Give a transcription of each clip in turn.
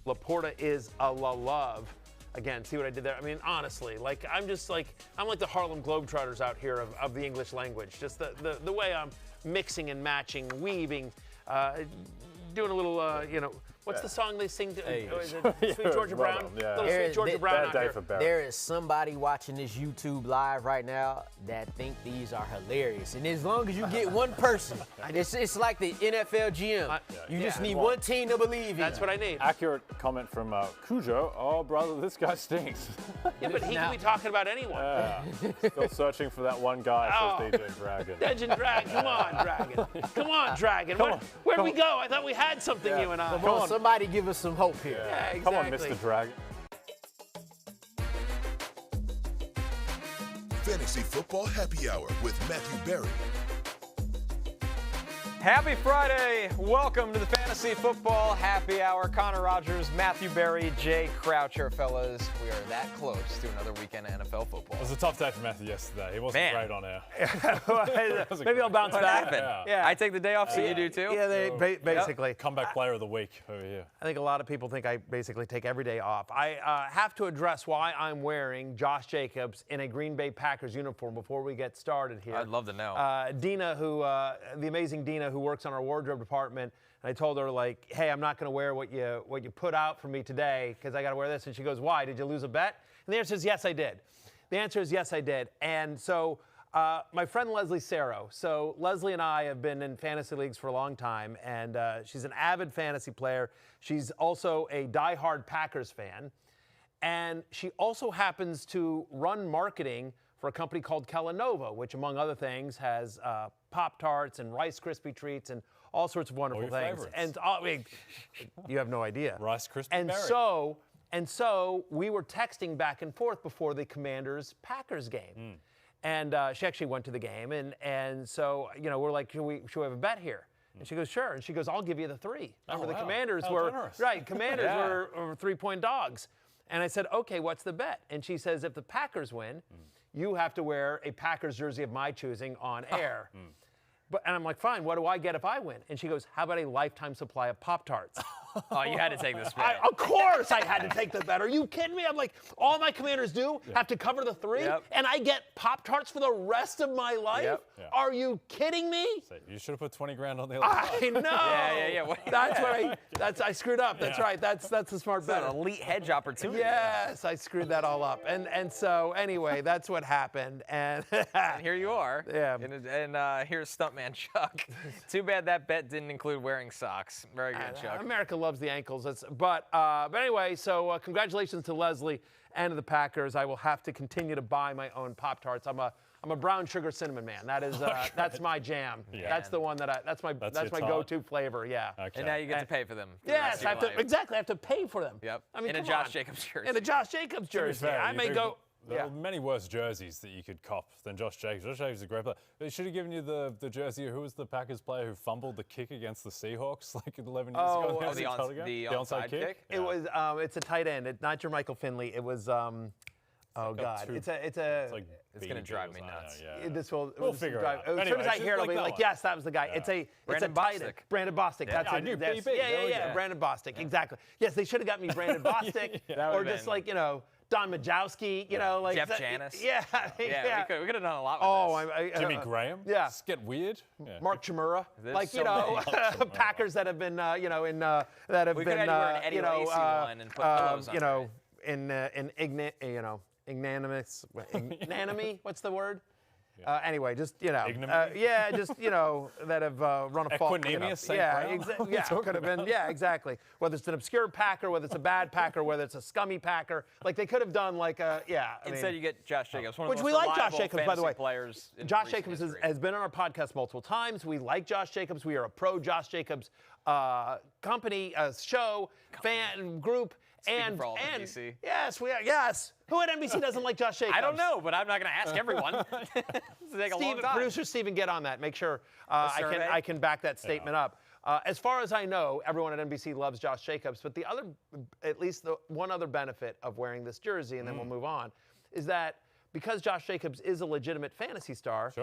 Laporta is a love. Again, see what I did there? I mean, honestly, like I'm like the Harlem Globetrotters out here of the English language. Just the way I'm mixing and matching, weaving, doing a little, what's the song they sing? Sweet Georgia Brown? Yeah. Little Sweet Georgia Brown out here. There is somebody watching this YouTube live right now that think these are hilarious. And as long as you get one person, it's like the NFL GM. You just need one team to believe in. That's what I need. Accurate comment from Cujo. Oh, brother, this guy stinks. Yeah, but he can be talking about anyone. Yeah. Still searching for that one guy, says DJ Dragon. Legend Dragon. Come on, Dragon. Come on, Dragon. Where'd we go? I thought we had something, you and I. Come on, somebody give us some hope here. Yeah, exactly. Come on, Mr. Dragon. Fantasy Football Happy Hour with Matthew Berry. Happy Friday. Welcome to the Fantasy Football Happy Hour. Connor Rogers, Matthew Berry, Jay Croucher, fellas. We are that close to another weekend of NFL football. It was a tough day for Matthew yesterday. He wasn't great on air. Maybe I'll bounce back. Yeah. I take the day off, so you do too? Yeah, basically. Yep. Comeback player of the week over here. I think a lot of people think I basically take every day off. I have to address why I'm wearing Josh Jacobs in a Green Bay Packers uniform before we get started here. I'd love to know. Dina, the amazing Dina, who works on our wardrobe department, and I told her, like, hey, I'm not going to wear what you put out for me today because I got to wear this. And she goes, why? Did you lose a bet? And the answer is yes, I did. The answer is yes, I did. And so my friend Leslie Saro. So Leslie and I have been in fantasy leagues for a long time, and she's an avid fantasy player. She's also a diehard Packers fan. And she also happens to run marketing for a company called Kellanova, which, among other things, has Pop-Tarts and Rice Krispie Treats and all sorts of wonderful things. Favorites. And you have no idea. Rice Krispie and Berry. So we were texting back and forth before the Commanders-Packers game. And she actually went to the game. And so, we're like, should we have a bet here? And she goes, sure. And she goes, I'll give you the 3. Remember, the Commanders were generous. right. Commanders were 3-point dogs. And I said, okay, what's the bet? And she says, if the Packers win, you have to wear a Packers jersey of my choosing on air. And I'm like, fine, what do I get if I win? And she goes, how about a lifetime supply of Pop-Tarts? Oh, you had to take this bet. Of course I had to take the bet. Are you kidding me? I'm like, all my Commanders do have to cover the 3, and I get Pop-Tarts for the rest of my life? Yeah. Are you kidding me? So you should have put 20 grand on the other side. I know. Yeah. That's what I screwed up. That's right. That's the smart bet. That's an elite hedge opportunity. Yes, I screwed that all up. And so anyway, that's what happened. And here you are. Yeah. And here's Stuntman Chuck. Too bad that bet didn't include wearing socks. Very good, Chuck. America loves the ankles. But anyway, so congratulations to Leslie and to the Packers. I will have to continue to buy my own Pop-Tarts. I'm a brown sugar cinnamon man. That is that's my jam. Yeah. That's the one that's my go-to flavor. Yeah. Okay. And now you get to pay for them. Yes, I have to pay for them. Yep. I mean, in a Josh Jacobs jersey. In a Josh Jacobs jersey. I may go. There are many worse jerseys that you could cop than Josh Jacobs. Josh Jacobs is a great player. They should have given you the jersey. Who was the Packers player who fumbled the kick against the Seahawks like 11 years ago? The onside kick? It was. It's a tight end. It's not Jermichael Finley. It was. Oh God! It's gonna drive me nuts. We'll figure it out. As soon as I hear it, I'll be like, yes, that was the guy. Brandon It's a tight end. Brandon Bostic. Yeah, That's I it. knew That's, BB. Yeah. Brandon Bostic. Exactly. Yes, they should have got me Brandon Bostic, or just like Don Majowski. Like Jeff Janis. Yeah. We could have done a lot with this. Jimmy Graham. Yeah. Just get weird. Yeah. Mark Chmura. There's so Packers that have been We could have wear an Eddie Lacy one and put pillows on Ignanimous. What's the word? Anyway, just Ignominy? that have run a fault. Equanimous. Could have been. Yeah, exactly. Whether it's an obscure Packer, whether it's a bad Packer, whether it's a scummy Packer, like they could have done like a Instead, you get Josh Jacobs, one of which the we most like Josh reliable Jacobs, by the way. fantasy players in Josh recent Jacobs history. has been on our podcast multiple times. We like Josh Jacobs. We are a pro Josh Jacobs company, show, fan group. Speaking for all of NBC. Yes, we are. Yes. Who at NBC doesn't like Josh Jacobs? I don't know, but I'm not going to ask everyone. It's take a long time. Producer Steven, get on that. Make sure I can back that statement up. As far as I know, everyone at NBC loves Josh Jacobs, but the other, at least the one other benefit of wearing this jersey, and then we'll move on, is that because Josh Jacobs is a legitimate fantasy star,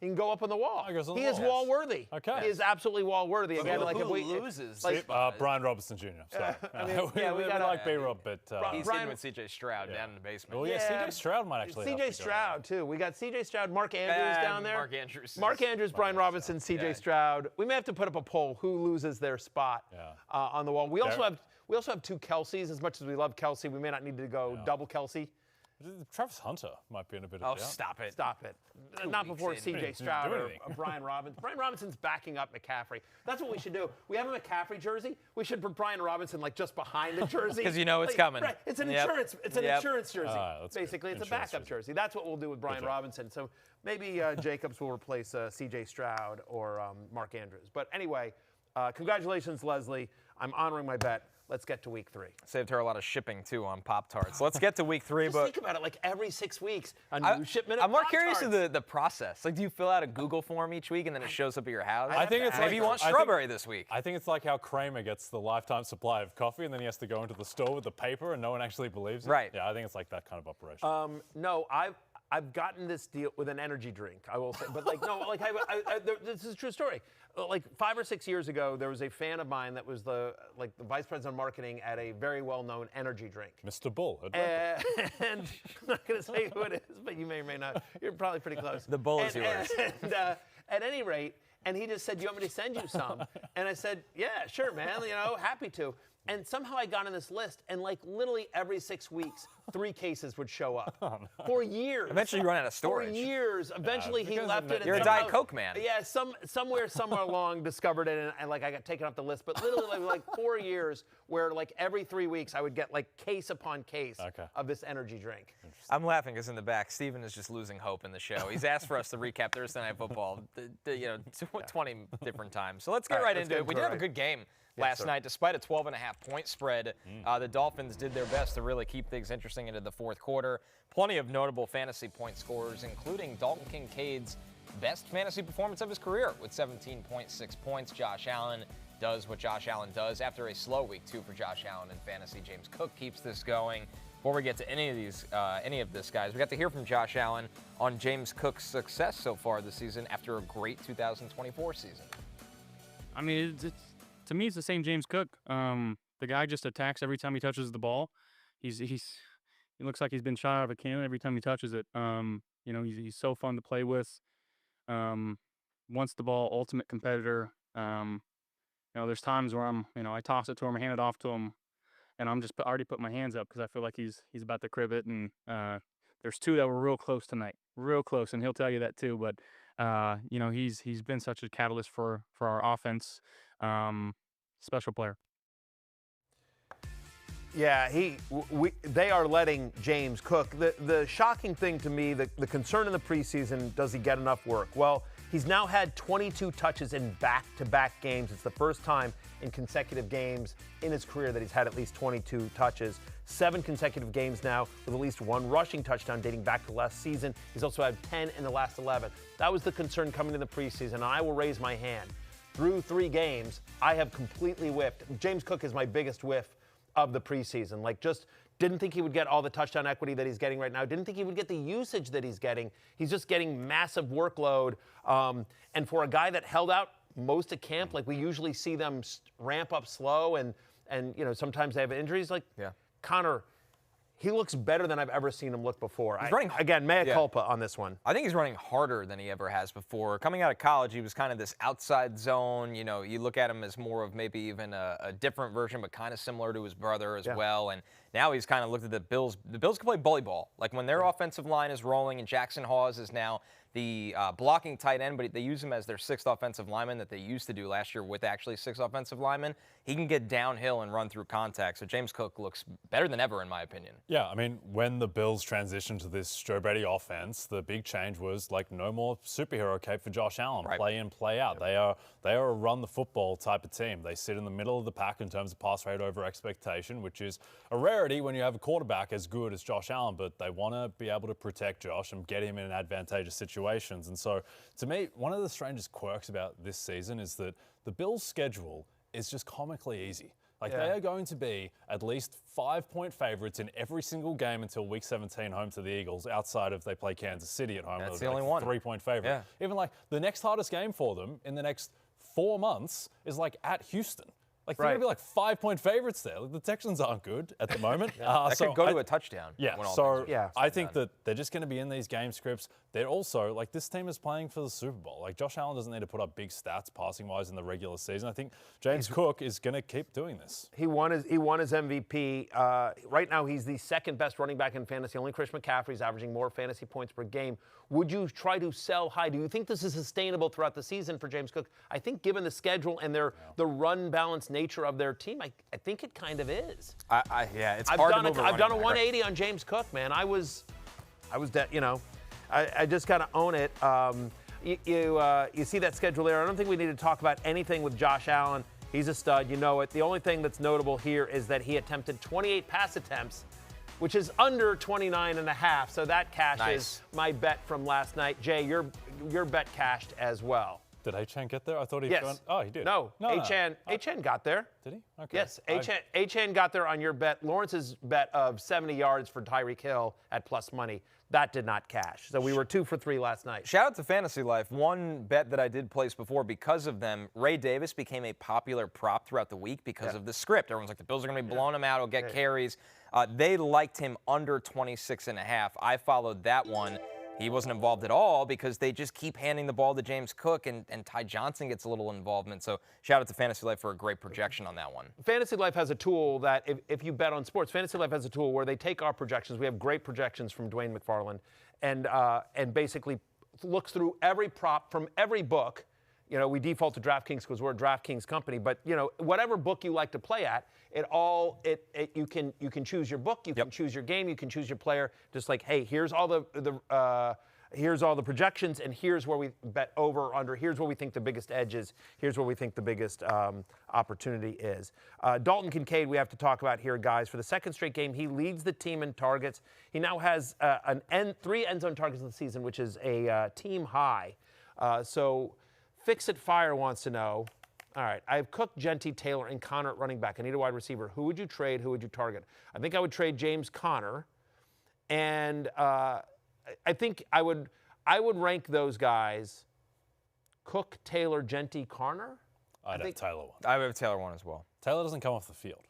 He can go up on the wall. He goes on the He is wall. wall-worthy. Okay. He is absolutely wall-worthy. Again, Who like if we loses? like, Brian Robinson Jr. Sorry. we we gotta- like B-Rob, but He's Brian- sitting with C.J. Stroud down in the basement. well, yeah, C.J. Stroud might actually. have C.J. to go. Stroud too. We got C.J. Stroud, Mark Andrews down there. Mark Andrews. Brian Robinson, C.J. Stroud. We may have to put up a poll who loses their spot on the wall. We also have two Kelseys. As much as we love Kelsey, we may not need to go double Kelsey. Travis Hunter might be in a bit Oh, of doubt. stop it. Stop it. Not before in. C.J. Didn't Stroud do or anything. Brian Robinson. Brian Robinson's backing up McCaffrey. That's what we should do. We have a McCaffrey jersey. We should put Brian Robinson like just behind the jersey. 'Cause you know it's coming. Right. It's an Yep. insurance. It's an Yep. insurance jersey. That's good. Basically, it's Insurance a backup jersey. jersey. That's what we'll do with Brian job. Robinson. So maybe Jacobs will replace C.J. Stroud or Mark Andrews. But anyway, congratulations, Leslie. I'm honoring my bet. Let's get to week 3. Saved her a lot of shipping, too, on Pop-Tarts. Let's get to week 3. Just but think about it, like every 6 weeks, a new shipment of I'm more curious Pop-Tarts. of the process. Like, do you fill out a Google form each week and then it shows up at your house? I think it's Maybe like you want I think- strawberry this week. I think it's like how Kramer gets the lifetime supply of coffee and then he has to go into the store with the paper and no one actually believes it. Right. Yeah, I think it's like that kind of operation. No, I've gotten this deal with an energy drink, I will say. But like, no, like this is a true story. Like 5 or 6 years ago, there was a fan of mine that was the vice president of marketing at a very well-known energy drink. Mr. Bull. at Red Bull. And I'm not going to say who it is, but you may or may not. You're probably pretty close. The bull is yours. And at any rate, and he just said, "Do you want me to send you some?" And I said, "Yeah, sure, man. Happy to." And somehow I got on this list, and like literally every 6 weeks, 3 cases would show up. For years. Eventually you run out of storage. For years. Eventually he because left it. and You're a somehow- Diet Coke man. Yeah, somewhere along discovered it, and like I got taken off the list. But literally like 4 years where like every 3 weeks I would get like case upon case of this energy drink. I'm laughing because in the back, Steven is just losing hope in the show. He's asked for us to recap Thursday Night Football 20 different times. So let's get right into it. We did have a good game last night, despite a 12.5-point spread. The Dolphins did their best to really keep things interesting into the fourth quarter. Plenty of notable fantasy point scorers, including Dalton Kincaid's best fantasy performance of his career with 17.6 points. Josh Allen does what Josh Allen does after a slow week 2 for Josh Allen in fantasy. James Cook keeps this going. Before we get to any of this, guys, we got to hear from Josh Allen on James Cook's success so far this season after a great 2024 season. I mean, to me, it's the same James Cook. The guy just attacks every time he touches the ball. He looks like he's been shot out of a cannon every time he touches it. He's so fun to play with. Wants the ball, ultimate competitor. There's times where I toss it to him, hand it off to him, and I'm just already put my hands up because I feel like he's about to crib it. And there's 2 that were real close tonight, real close, and he'll tell you that too. But he's been such a catalyst for our offense. Special player. Yeah, they are letting James cook. The shocking thing to me, the concern in the preseason, does he get enough work? Well, he's now had 22 touches in back-to-back games. It's the first time in consecutive games in his career that he's had at least 22 touches. 7 consecutive games now with at least 1 rushing touchdown dating back to last season. He's also had 10 in the last 11. That was the concern coming into the preseason, and I will raise my hand. Through 3 games, I have completely whiffed. James Cook is my biggest whiff of the preseason. Like, just didn't think he would get all the touchdown equity that he's getting right now. Didn't think he would get the usage that he's getting. He's just getting massive workload. And for a guy that held out most of camp, like we usually see them ramp up slow and sometimes they have injuries. Like Connor, he looks better than I've ever seen him look before. Again, mea culpa on this one. I think he's running harder than he ever has before. Coming out of college, he was kind of this outside zone. You look at him as more of maybe even a different version, but kind of similar to his brother as well. And now he's kind of looked at the Bills. The Bills can play bully ball. Like when their offensive line is rolling and Jackson Hawes is now the blocking tight end, but they use him as their 6th offensive lineman that they used to do last year with actually 6 offensive linemen. He can get downhill and run through contact. So James Cook looks better than ever, in my opinion. Yeah, I mean, when the Bills transitioned to this Joe Brady offense, the big change was like no more superhero cape for Josh Allen. Right. Play in, play out. They are a run the football type of team. They sit in the middle of the pack in terms of pass rate over expectation, which is a rarity when you have a quarterback as good as Josh Allen, but they want to be able to protect Josh and get him in advantageous situations. And so, to me, one of the strangest quirks about this season is that the Bills' schedule is just comically easy. Like, they are going to be at least 5-point favorites in every single game until week 17 home to the Eagles, outside of they play Kansas City at home. That's the only one. 3-point favorite. Yeah. Even like the next hardest game for them in the next 4 months is like at Houston. Like, they're going to be like 5-point favorites there. Like, the Texans aren't good at the moment. That could go to a touchdown. Yeah, when all so things are I think that they're just going to be in these game scripts. They're also, like, this team is playing for the Super Bowl. Like, Josh Allen doesn't need to put up big stats passing-wise in the regular season. I think James Cook is going to keep doing this. He won his MVP. Right now, he's the second best running back in fantasy. Only Chris McCaffrey's averaging more fantasy points per game. Would you try to sell high? Do you think this is sustainable throughout the season for James Cook? I think given the schedule and the run-balanced nature of their team, I think it kind of is. It's hard to move I've done a 180 on James Cook, man. I just got to own it. You see that schedule there. I don't think we need to talk about anything with Josh Allen. He's a stud. You know it. The only thing that's notable here is that he attempted 28 pass attempts, which is under 29.5. So that cashes my bet from last night. Jay, your bet cashed as well. Did Achane get there? I thought he he did. No, Achane got there. Did he? Okay. Yes, Achane got there on your bet. Lawrence's bet of 70 yards for Tyreek Hill at plus money. That did not cash. So we were 2 for 3 last night. Shout out to Fantasy Life. One bet that I did place before, because of them, Ray Davis became a popular prop throughout the week because of the script. Everyone's like, the Bills are going to be blowing him out. He'll get carries. They liked him under 26.5. I followed that one. He wasn't involved at all because they just keep handing the ball to James Cook, and Ty Johnson gets a little involvement. So shout out to Fantasy Life for a great projection on that one. Fantasy Life has a tool that if you bet on sports, Fantasy Life has a tool where they take our projections. We have great projections from Dwayne McFarland, and basically looks through every prop from every book. You know, we default to DraftKings because we're a DraftKings company, but you know, whatever book you like to play at, you can choose your book, you can choose your game, you can choose your player. Just like, hey, here's all here's all the projections, and here's where we bet over or under. Here's where we think the biggest edge is. Here's where we think the biggest opportunity is. Dalton Kincaid, we have to talk about here, guys. For the second straight game, he leads the team in targets. He now has 3 end zone targets in the season, which is a team high. So Fix It Fire wants to know, all right, I have Cook, Genty, Taylor, and Connor at running back. I need a wide receiver. Who would you trade? Who would you target? I think I would trade James Conner, and I think I would rank those guys: Cook, Taylor, Genty, Conner. I'd have Taylor one. I would have Taylor one as well. Taylor doesn't come off the field.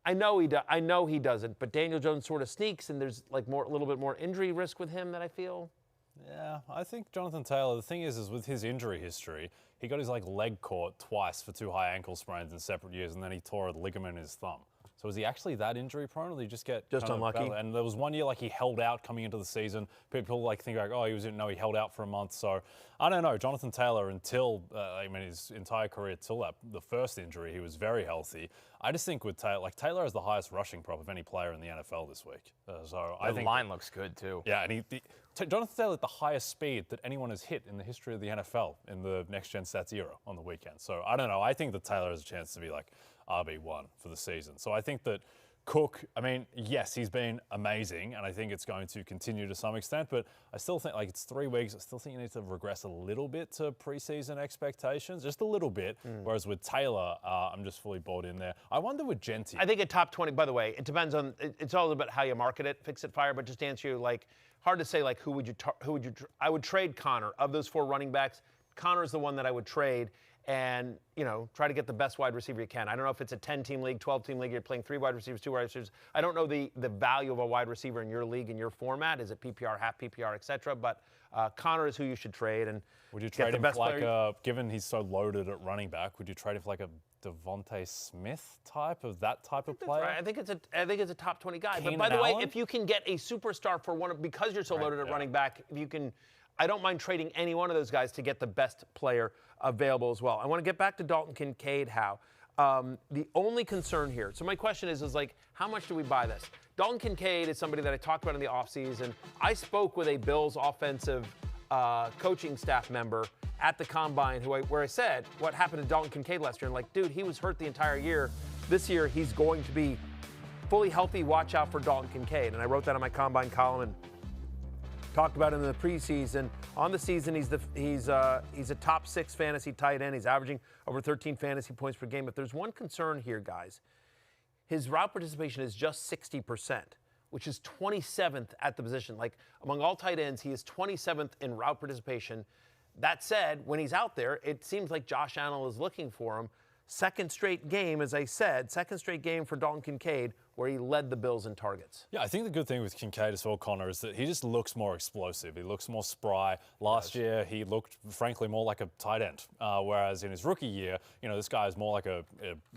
I know he doesn't, but Daniel Jones sort of sneaks, and there's like a little bit more injury risk with him that I feel. Yeah, I think Jonathan Taylor, the thing is with his injury history, he got his leg caught twice for 2 high ankle sprains in separate years, and then he tore a ligament in his thumb. So is he actually that injury prone, or did he just get unlucky? And there was one year he held out coming into the season. People think oh, he held out for a month. So I don't know. Jonathan Taylor, until his entire career till the first injury, he was very healthy. I just think with Taylor, Taylor has the highest rushing prop of any player in the NFL this week. I think the line looks good too. Yeah, and Jonathan Taylor at the highest speed that anyone has hit in the history of the NFL in the Next Gen Stats era on the weekend. So I don't know. I think that Taylor has a chance to be RB1 for the season. So I think that Cook, yes, he's been amazing, and I think it's going to continue to some extent, but I still think, it's 3 weeks, I still think you need to regress a little bit to preseason expectations, just a little bit, whereas with Taylor, I'm just fully bought in there. I wonder with Genty. I think a top 20, by the way, it depends on, it's all about how you market it, Fix It Fire, but just to answer you, hard to say, who would you, I would trade Connor. Of those 4 running backs, Connor is the one that I would trade, and, try to get the best wide receiver you can. I don't know if it's a 10-team league, 12-team league, you're playing 3 wide receivers, 2 wide receivers. I don't know the value of a wide receiver in your league, in your format. Is it PPR, half PPR, et cetera? But Connor is who you should trade. And would you trade him for given he's so loaded at running back, would you trade him for a Devontae Smith type of player? Right. I think it's a top 20 guy. Keenan But by the way, Allen? if you can get a superstar for because you're so loaded at running back, if you can, I don't mind trading any one of those guys to get the best player available as well. I want to get back to Dalton Kincaid, the only concern here, so my question is how much do we buy this? Dalton Kincaid is somebody that I talked about in the offseason. I spoke with a Bills offensive coaching staff member at the Combine where I said, what happened to Dalton Kincaid last year? And dude, he was hurt the entire year. This year, he's going to be fully healthy. Watch out for Dalton Kincaid. And I wrote that on my Combine column and talked about him in the preseason. On the season, he's a top 6 fantasy tight end. He's averaging over 13 fantasy points per game. If there's one concern here, guys, his route participation is just 60%, which is 27th at the position. Like, among all tight ends, he is 27th in route participation. That said, when he's out there, it seems like Josh Allen is looking for him. Second straight game, as I said, second straight game for Dalton Kincaid, where he led the Bills in targets. Yeah, I think the good thing with Kincaid as well, Connor, is that he just looks more explosive. He looks more spry. Last year, he looked, frankly, more like a tight end. Whereas in his rookie year, you know, this guy is more like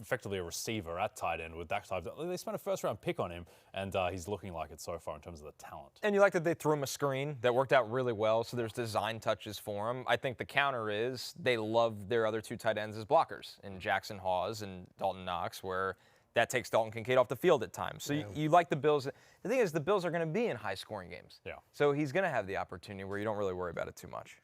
effectively a receiver at tight end with that type. They spent a first-round pick on him, and he's looking like it so far in terms of the talent. And you like that they threw him a screen that worked out really well, so there's design touches for him. I think the counter is they love their other two tight ends as blockers in Jackson Hawes and Dalton Knox, where that takes Dalton Kincaid off the field at times. So you like the Bills. The thing is, the Bills are going to be in high-scoring games. Yeah. So he's going to have the opportunity where you don't really worry about it too much.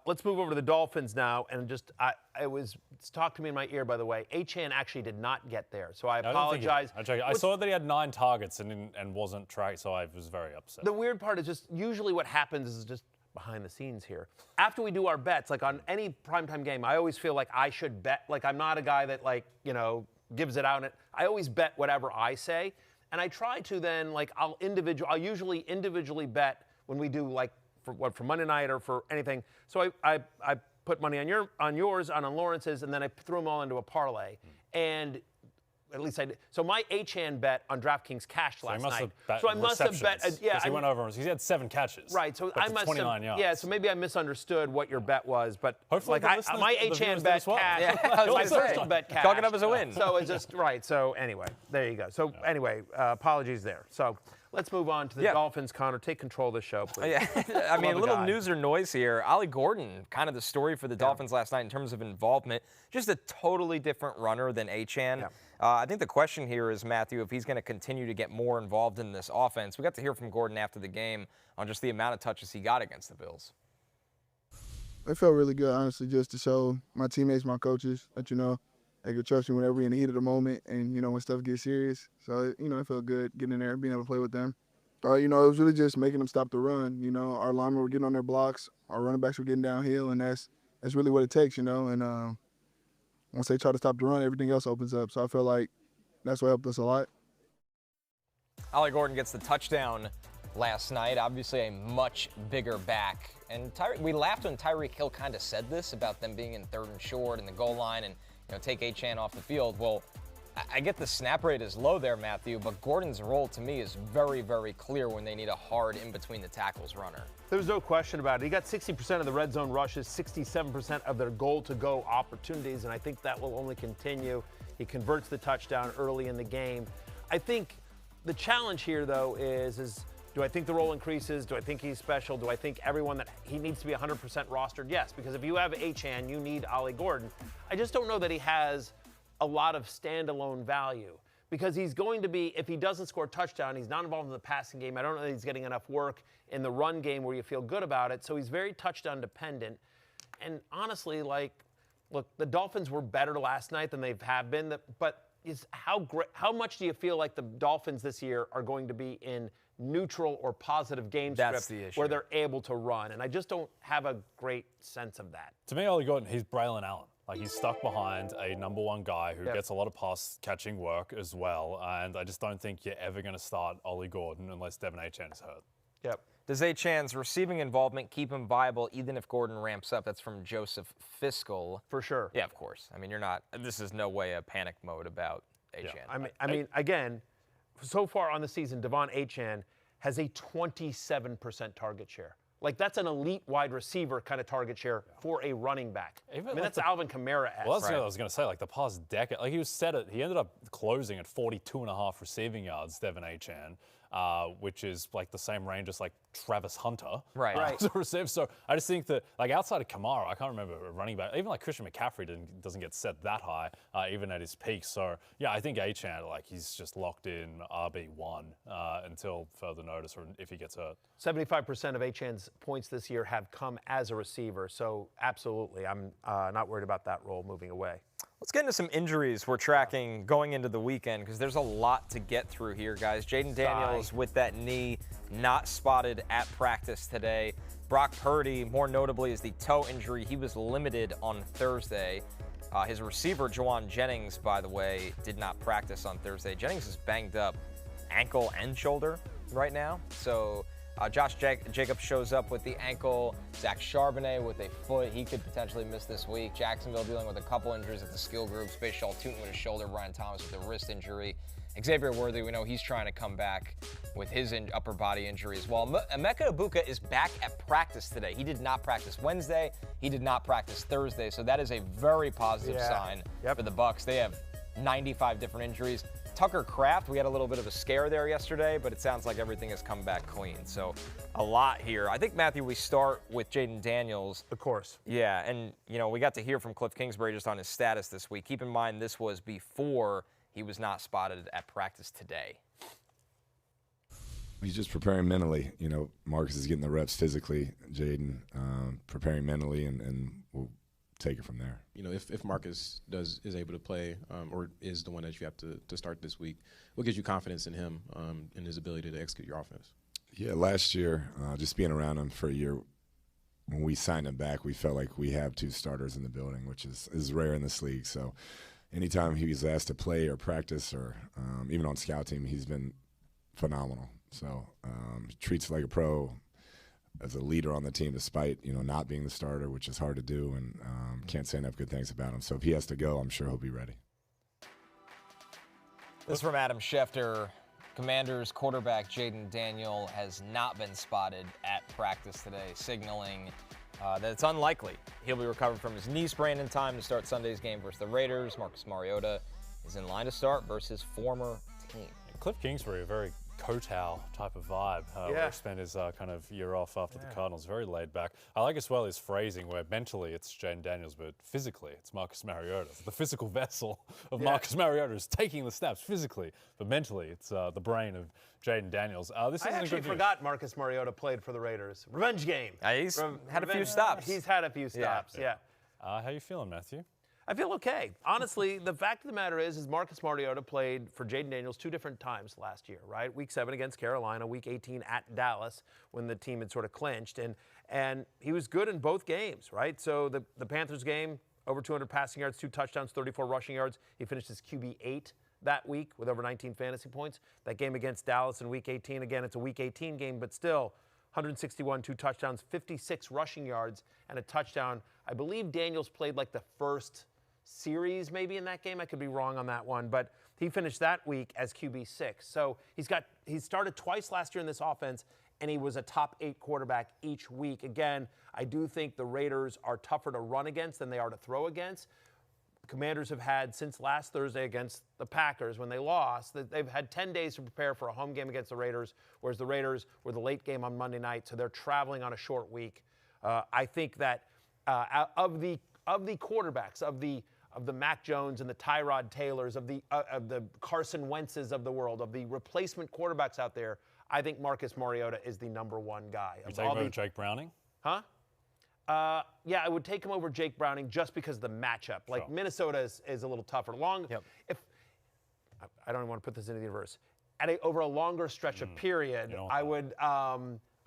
Let's move over to the Dolphins now. And just, it's talked to me in my ear, by the way. Achane actually did not get there. So I apologize. I saw that he had 9 targets and wasn't tracked, so I was very upset. The weird part is just usually what happens is just behind the scenes here. After we do our bets, like on any primetime game, I always feel like I should bet. Like, I'm not a guy that, like, you know, gives it out. I always bet whatever I say. And I try to then, like, I'll usually individually bet when we do, like, for Monday night or for anything. So I put money on yours, on Lawrence's, and then I threw them all into a parlay. And at least I did. So my Achane bet on DraftKings cashed last night. So I must have bet. He went over. He had 7 catches. Right. So I must 29 have. yards. Yeah. So maybe I misunderstood what your bet was, but hopefully, like my Achane bet cashed. My personal bet cashed. Chalk it up as a win. So it's just right. So anyway, there you go. So anyway, apologies there. So let's move on to the Dolphins. Connor, take control of the show, please. I mean, a little news or noise here. Ollie Gordon, kind of the story for the Dolphins last night in terms of involvement. Just a totally different runner than Achane. I think the question here is, Matthew, if he's going to continue to get more involved in this offense. We got to hear from Gordon after the game on just the amount of touches he got against the Bills. It felt really good, honestly, just to show my teammates, my coaches, that, you know, they could trust me whenever we're in the heat of the moment and, you know, when stuff gets serious. So, you know, it felt good getting in there, being able to play with them. You know, it was really just making them stop the run. You know, our linemen were getting on their blocks, our running backs were getting downhill, and that's really what it takes, you know. And once they try to stop the run, everything else opens up. So I feel like that's what helped us a lot. Ollie Gordon gets the touchdown last night. Obviously a much bigger back. And we laughed when Tyreek Hill kind of said this about them being in 3rd and short in the goal line and, you know, take Achane off the field. Well, I get the snap rate is low there, Matthew, but Gordon's role to me is very, very clear when they need a hard in-between-the-tackles runner. There's no question about it. He got 60% of the red zone rushes, 67% of their goal-to-go opportunities, and I think that will only continue. He converts the touchdown early in the game. I think the challenge here, though, is do I think the role increases? Do I think he's special? Do I think everyone that he needs to be 100% rostered? Yes, because if you have Achane, you need Ollie Gordon. I just don't know that he has a lot of standalone value because he's going to be, if he doesn't score a touchdown, he's not involved in the passing game. I don't know that he's getting enough work in the run game where you feel good about it. So he's very touchdown dependent. And honestly, like, look, the Dolphins were better last night than they have been, but how much do you feel like the Dolphins this year are going to be in neutral or positive game script where they're able to run? And I just don't have a great sense of that. To me, Ollie Gordon, he's Braylon Allen. Like, he's stuck behind a number 1 guy who gets a lot of pass-catching work as well, and I just don't think you're ever going to start Ollie Gordon unless Devin Achane is hurt. Yep. Does Achane's receiving involvement keep him viable even if Gordon ramps up? That's from Joseph Fiscal. For sure. Yeah, of course. I mean, this is no way a panic mode about Achane. Yeah. I mean, again, so far on the season, Devon Achane has a 27% target share. Like, that's an elite wide receiver kind of target share for a running back. That's Alvin Kamara-esque. Well, that's what I was going to say. Like, the past decade, like, he ended up closing at 42.5 receiving yards, Devin Achane, which is like the same range as like Travis Hunter. Right. As a receiver. So I just think that, like, outside of Kamara, I can't remember a running back. Even like Christian McCaffrey doesn't get set that high, even at his peak. So yeah, I think Achane, like, he's just locked in RB1 until further notice, or if he gets hurt. 75% of Achane's points this year have come as a receiver. So absolutely, I'm not worried about that role moving away. Let's get into some injuries we're tracking going into the weekend because there's a lot to get through here, guys. Jayden Daniels with that knee not spotted at practice today. Brock Purdy, more notably, is the toe injury. He was limited on Thursday. His receiver, Juwan Jennings, by the way, did not practice on Thursday. Jennings is banged up ankle and shoulder right now. So Josh Jacobs shows up with the ankle. Zach Charbonnet with a foot. He could potentially miss this week. Jacksonville dealing with a couple injuries at the skill groups. Bashal Tootin with a shoulder. Brian Thomas with a wrist injury. Xavier Worthy, we know he's trying to come back with his upper body injury as well. Emeka Egbuka is back at practice today. He did not practice Wednesday. He did not practice Thursday. So that is a very positive sign for the Bucs. They have 95 different injuries. Tucker Kraft, we had a little bit of a scare there yesterday, but it sounds like everything has come back clean. So a lot here. I think, Matthew, we start with Jayden Daniels. Of course. Yeah, and, we got to hear from Cliff Kingsbury just on his status this week. Keep in mind, this was before he was not spotted at practice today. He's just preparing mentally. Marcus is getting the reps physically. Jayden preparing mentally, and we'll take it from there. If Marcus is able to play or is the one that you have to start this week, what gives you confidence in him and his ability to execute your offense? Yeah, last year, just being around him for a year, when we signed him back, we felt like we have two starters in the building, which is rare in this league. So anytime he was asked to play or practice or even on scout team, he's been phenomenal. So treats like a pro, as a leader on the team, despite not being the starter, which is hard to do, and can't say enough good things about him. So if he has to go, I'm sure he'll be ready. This is from Adam Schefter. Commanders quarterback Jayden Daniels has not been spotted at practice today, signaling that it's unlikely he'll be recovered from his knee sprain in time to start Sunday's game versus the Raiders. Marcus Mariota is in line to start versus former team. Cliff Kingsbury, a very Kotow type of vibe. Where he spent his kind of year off after the Cardinals, very laid back. I like as well his phrasing where mentally it's Jayden Daniels, but physically it's Marcus Mariota. The physical vessel of Marcus Mariota is taking the snaps physically, but mentally it's the brain of Jayden Daniels. This I actually forgot Marcus Mariota played for the Raiders. Revenge game. He's had a few stops. He's had a few stops, how you feeling, Matthew? I feel okay. Honestly, the fact of the matter is Marcus Mariota played for Jayden Daniels 2 different times last year, right? Week 7 against Carolina, Week 18 at Dallas when the team had sort of clinched. And he was good in both games, right? So the Panthers game, over 200 passing yards, 2 touchdowns, 34 rushing yards. He finished his QB 8 that week with over 19 fantasy points. That game against Dallas in Week 18, again, it's a Week 18 game, but still 161, 2 touchdowns, 56 rushing yards, and a touchdown. I believe Daniels played like the first series maybe in that game. I could be wrong on that one, but he finished that week as QB6. So he started twice last year in this offense, and he was a top 8 quarterback each week. Again, I do think the Raiders are tougher to run against than they are to throw against. Commanders have had since last Thursday against the Packers when they lost, they've had 10 days to prepare for a home game against the Raiders, whereas the Raiders were the late game on Monday night, so they're traveling on a short week. I think that of the quarterbacks, of the Mac Jones and the Tyrod Taylors, of the Carson Wentzes of the world, of the replacement quarterbacks out there, I think Marcus Mariota is the #1 guy. You take him over Jake Browning? Huh? Yeah, I would take him over Jake Browning just because of the matchup. Like, Sure. Minnesota is a little tougher. If I don't even want to put this into the universe. Over a longer stretch of period, I would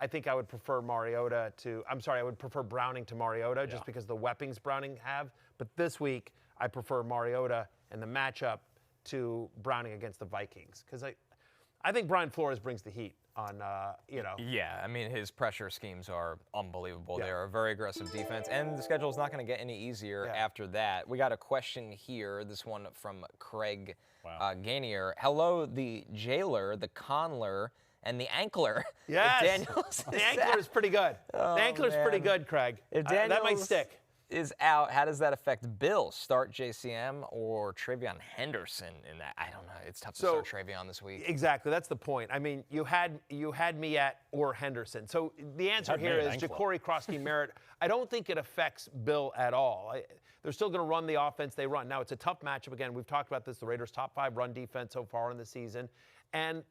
I think I would prefer Mariota to, I would prefer Browning to Mariota just because of the weapons Browning have. But this week, I prefer Mariota and the matchup to Browning against the Vikings. Because I think Brian Flores brings the heat on, Yeah, I mean, his pressure schemes are unbelievable. Yeah. They're a very aggressive defense, and the schedule is not going to get any easier after that. We got a question here, this one from Craig Gainier. Hello, the jailer, the conler, and the ankler. Yes, Daniels the ankler is pretty good. Oh, the ankler's pretty good, Craig. If that might stick. Is out, how does that affect Bill? Start JCM or Travion Henderson in that? I don't know. It's tough to start Travion this week. Exactly. That's the point. I mean, you had me at or Henderson. So the answer here is Ja'Cory Krosky-Merritt. I don't think it affects Bill at all. They're still going to run the offense they run. Now, it's a tough matchup. Again, we've talked about this. The Raiders' top 5 run defense so far in the season. And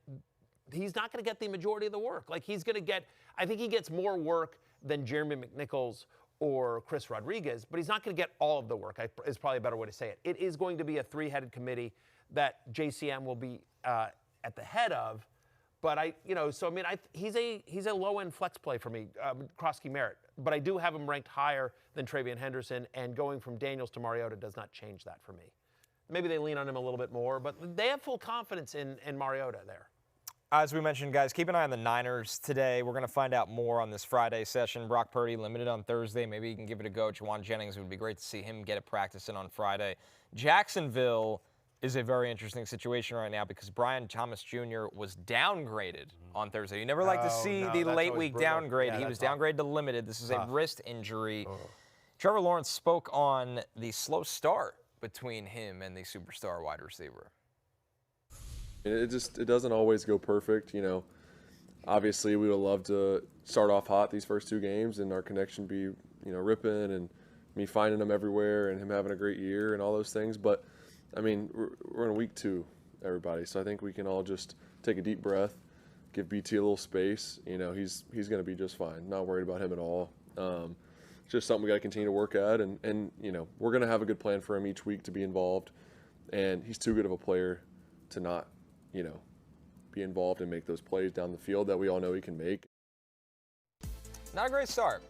he's not going to get the majority of the work. Like, I think he gets more work than Jeremy McNichols or Chris Rodriguez, but he's not going to get all of the work, is probably a better way to say it. It is going to be a 3-headed committee that JCM will be at the head of, But he's a low-end flex play for me, Krosky Merritt. But I do have him ranked higher than Travion Henderson, and going from Daniels to Mariota does not change that for me. Maybe they lean on him a little bit more, but they have full confidence in Mariota there. As we mentioned, guys, keep an eye on the Niners today. We're going to find out more on this Friday session. Brock Purdy limited on Thursday. Maybe he can give it a go. Juwan Jennings, it would be great to see him get a practice in on Friday. Jacksonville is a very interesting situation right now because Brian Thomas Jr. was downgraded on Thursday. You never like to see the late week downgrade. He was downgraded to limited. This is a wrist injury. Trevor Lawrence spoke on the slow start between him and the superstar wide receiver. It doesn't always go perfect, Obviously, we would love to start off hot these first 2 games and our connection be, ripping and me finding him everywhere and him having a great year and all those things. But, we're in week 2, everybody. So I think we can all just take a deep breath, give BT a little space. He's going to be just fine. Not worried about him at all. It's just something we got to continue to work at. And we're going to have a good plan for him each week to be involved. And he's too good of a player to not be involved and make those plays down the field that we all know he can make. Not a great start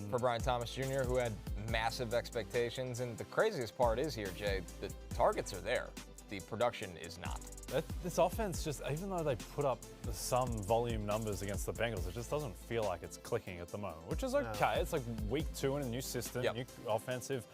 for Brian Thomas Jr., who had massive expectations. And the craziest part is here, Jay, the targets are there. The production is not. This offense just, even though they put up some volume numbers against the Bengals, it just doesn't feel like it's clicking at the moment, which is okay. No. It's like week 2 in a new system, new offensive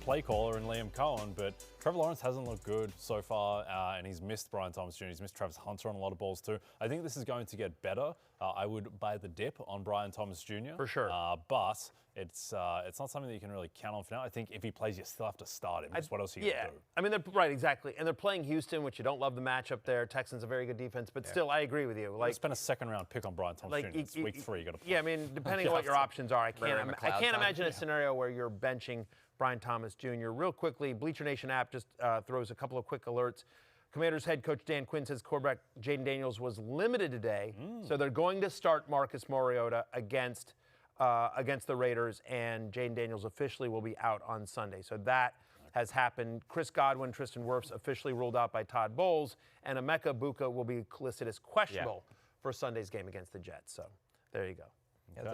play caller in Liam Cohen, but Trevor Lawrence hasn't looked good so far, and he's missed Brian Thomas Jr. He's missed Travis Hunter on a lot of balls too. I think this is going to get better. I would buy the dip on Brian Thomas Jr. For sure. But it's not something that you can really count on for now. I think if he plays, you still have to start him. What else are you going to do? They're right, exactly. And they're playing Houston, which you don't love the matchup there. Texans a very good defense, but still, I agree with you. Like, spend a second-round pick on Brian Thomas Jr. It's week 3, you got to play. Yeah, depending on what your options are, I can't imagine a scenario where you're benching Brian Thomas Jr. Real quickly, Bleacher Nation app just throws a couple of quick alerts. Commanders head coach Dan Quinn says quarterback Jayden Daniels was limited today, so they're going to start Marcus Mariota against the Raiders, and Jayden Daniels officially will be out on Sunday. So that has happened. Chris Godwin, Tristan Wirfs officially ruled out by Todd Bowles, and Emeka Egbuka will be listed as questionable for Sunday's game against the Jets. So there you go.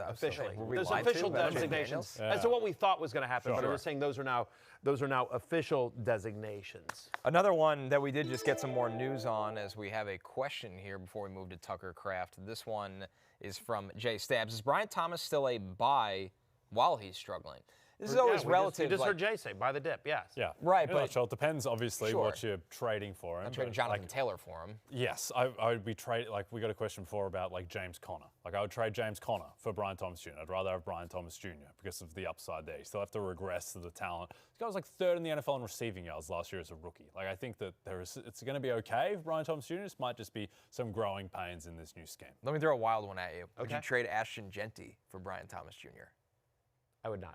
Officially, there's official designations as to what we thought was going to happen, but I was saying those are now official designations. Another one that we did just get some more news on, as we have a question here before we move to Tucker Kraft. This one is from Jay Stabs. Is Brian Thomas still a buy while he's struggling? This is always relative. You just heard Jay say, buy the dip, yes. Yeah. Right, but it depends, obviously, what you're trading for him. I'm trading Jonathan Taylor for him. Yes, I would be trading, we got a question before about, James Conner. I would trade James Conner for Brian Thomas Jr. I'd rather have Brian Thomas Jr. because of the upside there. You still have to regress to the talent. This guy was 3rd in the NFL in receiving yards last year as a rookie. I think that it's going to be okay for Brian Thomas Jr. This might just be some growing pains in this new scheme. Let me throw a wild one at you. Would you trade Ashton Genty for Brian Thomas Jr.? I would not.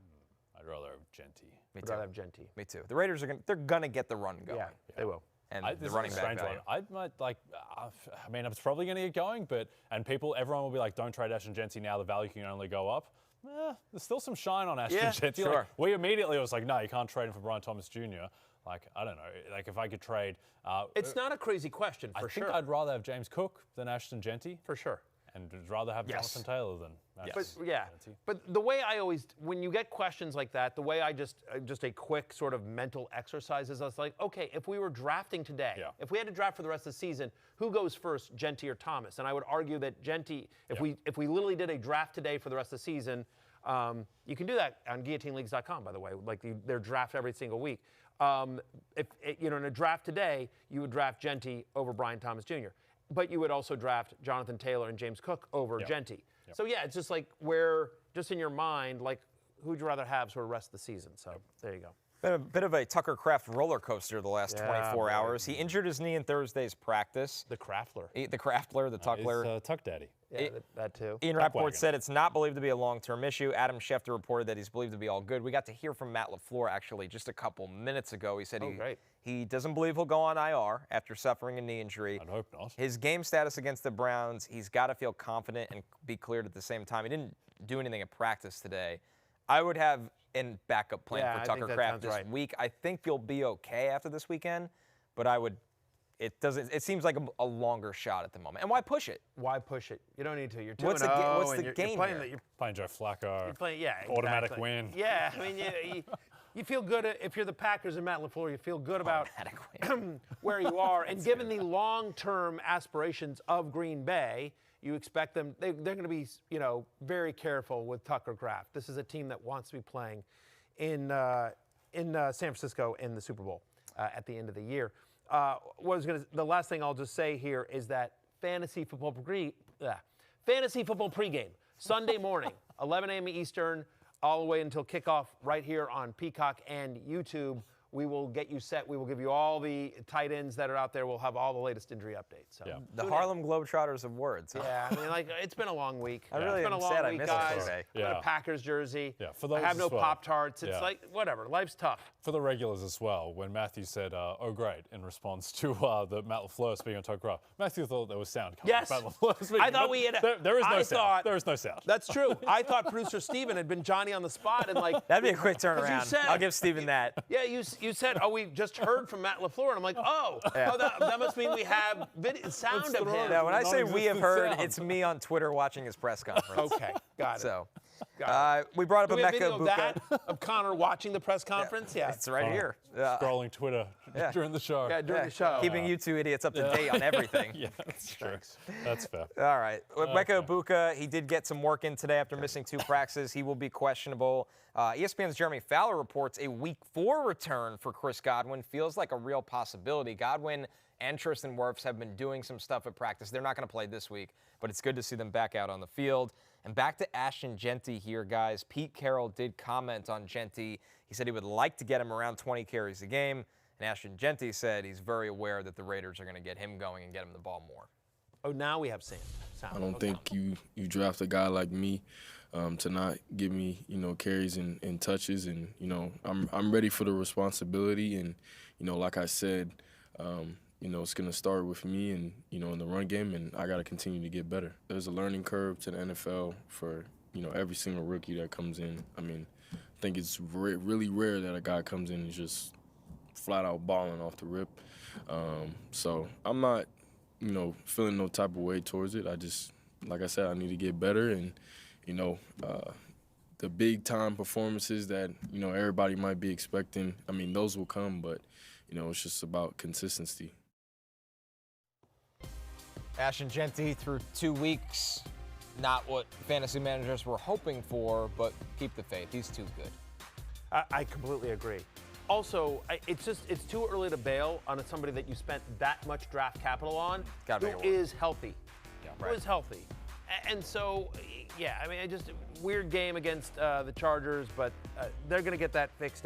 I'd rather have Genty. I'd rather have Genty. Me too. The Raiders they're gonna get the run going. Yeah, they will. And the running back value. I might it's probably going to get going, everyone will be like, don't trade Ashton Genty now. The value can only go up. There's still some shine on Ashton Genty. Sure. We immediately was like, no, you can't trade him for Brian Thomas Jr. I don't know. If I could trade, it's not a crazy question for sure. I think I'd rather have James Cook than Ashton Genty for sure. And I'd rather have Jonathan Taylor than But the way I always, when you get questions like that, the way I just a quick sort of mental exercise is I was like, okay, if we were drafting today, if we had to draft for the rest of the season, who goes first, Genty or Thomas? And I would argue that Genty, if we literally did a draft today for the rest of the season, you can do that on guillotineleagues.com, by the way, their draft every single week. In a draft today, you would draft Genty over Brian Thomas Jr., but you would also draft Jonathan Taylor and James Cook over Genty. Yep. So, it's just just in your mind, who'd you rather have sort of rest of the season? So, there you go. Been a bit of a Tucker Kraft roller coaster the last 24 hours. He injured his knee in Thursday's practice. The Kraftler. The Tuckler. Tuck Daddy. Yeah, that too. Ian Rappaport said it's not believed to be a long-term issue. Adam Schefter reported that he's believed to be all good. We got to hear from Matt LaFleur, actually, just a couple minutes ago. He said he doesn't believe he'll go on IR after suffering a knee injury. I'd hope not. His game status against the Browns, he's got to feel confident and be cleared at the same time. He didn't do anything at practice today. I would have a backup plan for Tucker Kraft this week. I think you'll be okay after this weekend, but it doesn't. It seems like a longer shot at the moment. And why push it? Why push it? You don't need to. You're 2-0. What's the gain here? You're playing Joe Flacco. You're playing, yeah, automatic exactly. win. Yeah, I mean, you feel good if you're the Packers and Matt LaFleur. You feel good about where you are. And given the long-term aspirations of Green Bay, you expect them. They're going to be, very careful with Tucker Kraft. This is a team that wants to be playing in San Francisco in the Super Bowl at the end of the year. The last thing I'll just say here is that fantasy football pregame Sunday morning, 11 a.m. Eastern, all the way until kickoff right here on Peacock and YouTube. We will get you set. We will give you all the tight ends that are out there. We'll have all the latest injury updates. So. Yeah. The Harlem Globetrotters of words. Huh? Yeah, I mean, it's been a long week. I really it's been a long sad week, I missed guys. it today. I got a Packers jersey. Yeah, for those I have no as well. Pop-Tarts. It's like, whatever. Life's tough. For the regulars as well, when Matthew said, oh, great, in response to the Matt LaFleur speaking on Tucker Kraft, Matthew thought there was sound coming. Yes. Matt LaFleur speaking, I thought we had there is no sound. There is no sound. That's true. I thought producer Steven had been Johnny on the spot and That'd be a quick turnaround. I'll give Steven that. Yeah, you said, we just heard from Matt LaFleur, and I'm like, that must mean we have sound of him. Yeah, when I say we have heard, it's me on Twitter watching his press conference. Okay, got it. So, we brought up Emeka Egbuka. Of Connor watching the press conference? Yeah. It's right here. Scrolling Twitter during the show. Yeah, during the show. Keeping you two idiots up to date on everything. Yeah, that's true. That's fair. All right. Emeka Egbuka, he did get some work in today after missing 2 practices. He will be questionable. ESPN's Jeremy Fowler reports a Week 4 return for Chris Godwin feels like a real possibility. Godwin and Tristan Wirfs have been doing some stuff at practice. They're not going to play this week, but it's good to see them back out on the field. And back to Ashton Jeanty here, guys. Pete Carroll did comment on Jeanty. He said he would like to get him around 20 carries a game. And Ashton Jeanty said he's very aware that the Raiders are going to get him going and get him the ball more. Oh, now we have sound. I don't think you draft a guy like me to not give me, carries and touches. And, I'm ready for the responsibility. And, like I said, it's going to start with me and, in the run game, and I got to continue to get better. There's a learning curve to the NFL for, every single rookie that comes in. I mean, I think it's really rare that a guy comes in and just flat out balling off the rip. So I'm not, feeling no type of way towards it. I just, like I said, I need to get better. And, the big time performances that, everybody might be expecting, I mean, those will come, but, it's just about consistency. Ashton Jeanty through 2 weeks, not what fantasy managers were hoping for, but keep the faith. He's too good. I completely agree. Also, it's too early to bail on somebody that you spent that much draft capital on who is healthy. Yeah, who is healthy. And so, yeah, I mean, weird game against the Chargers, but they're going to get that fixed.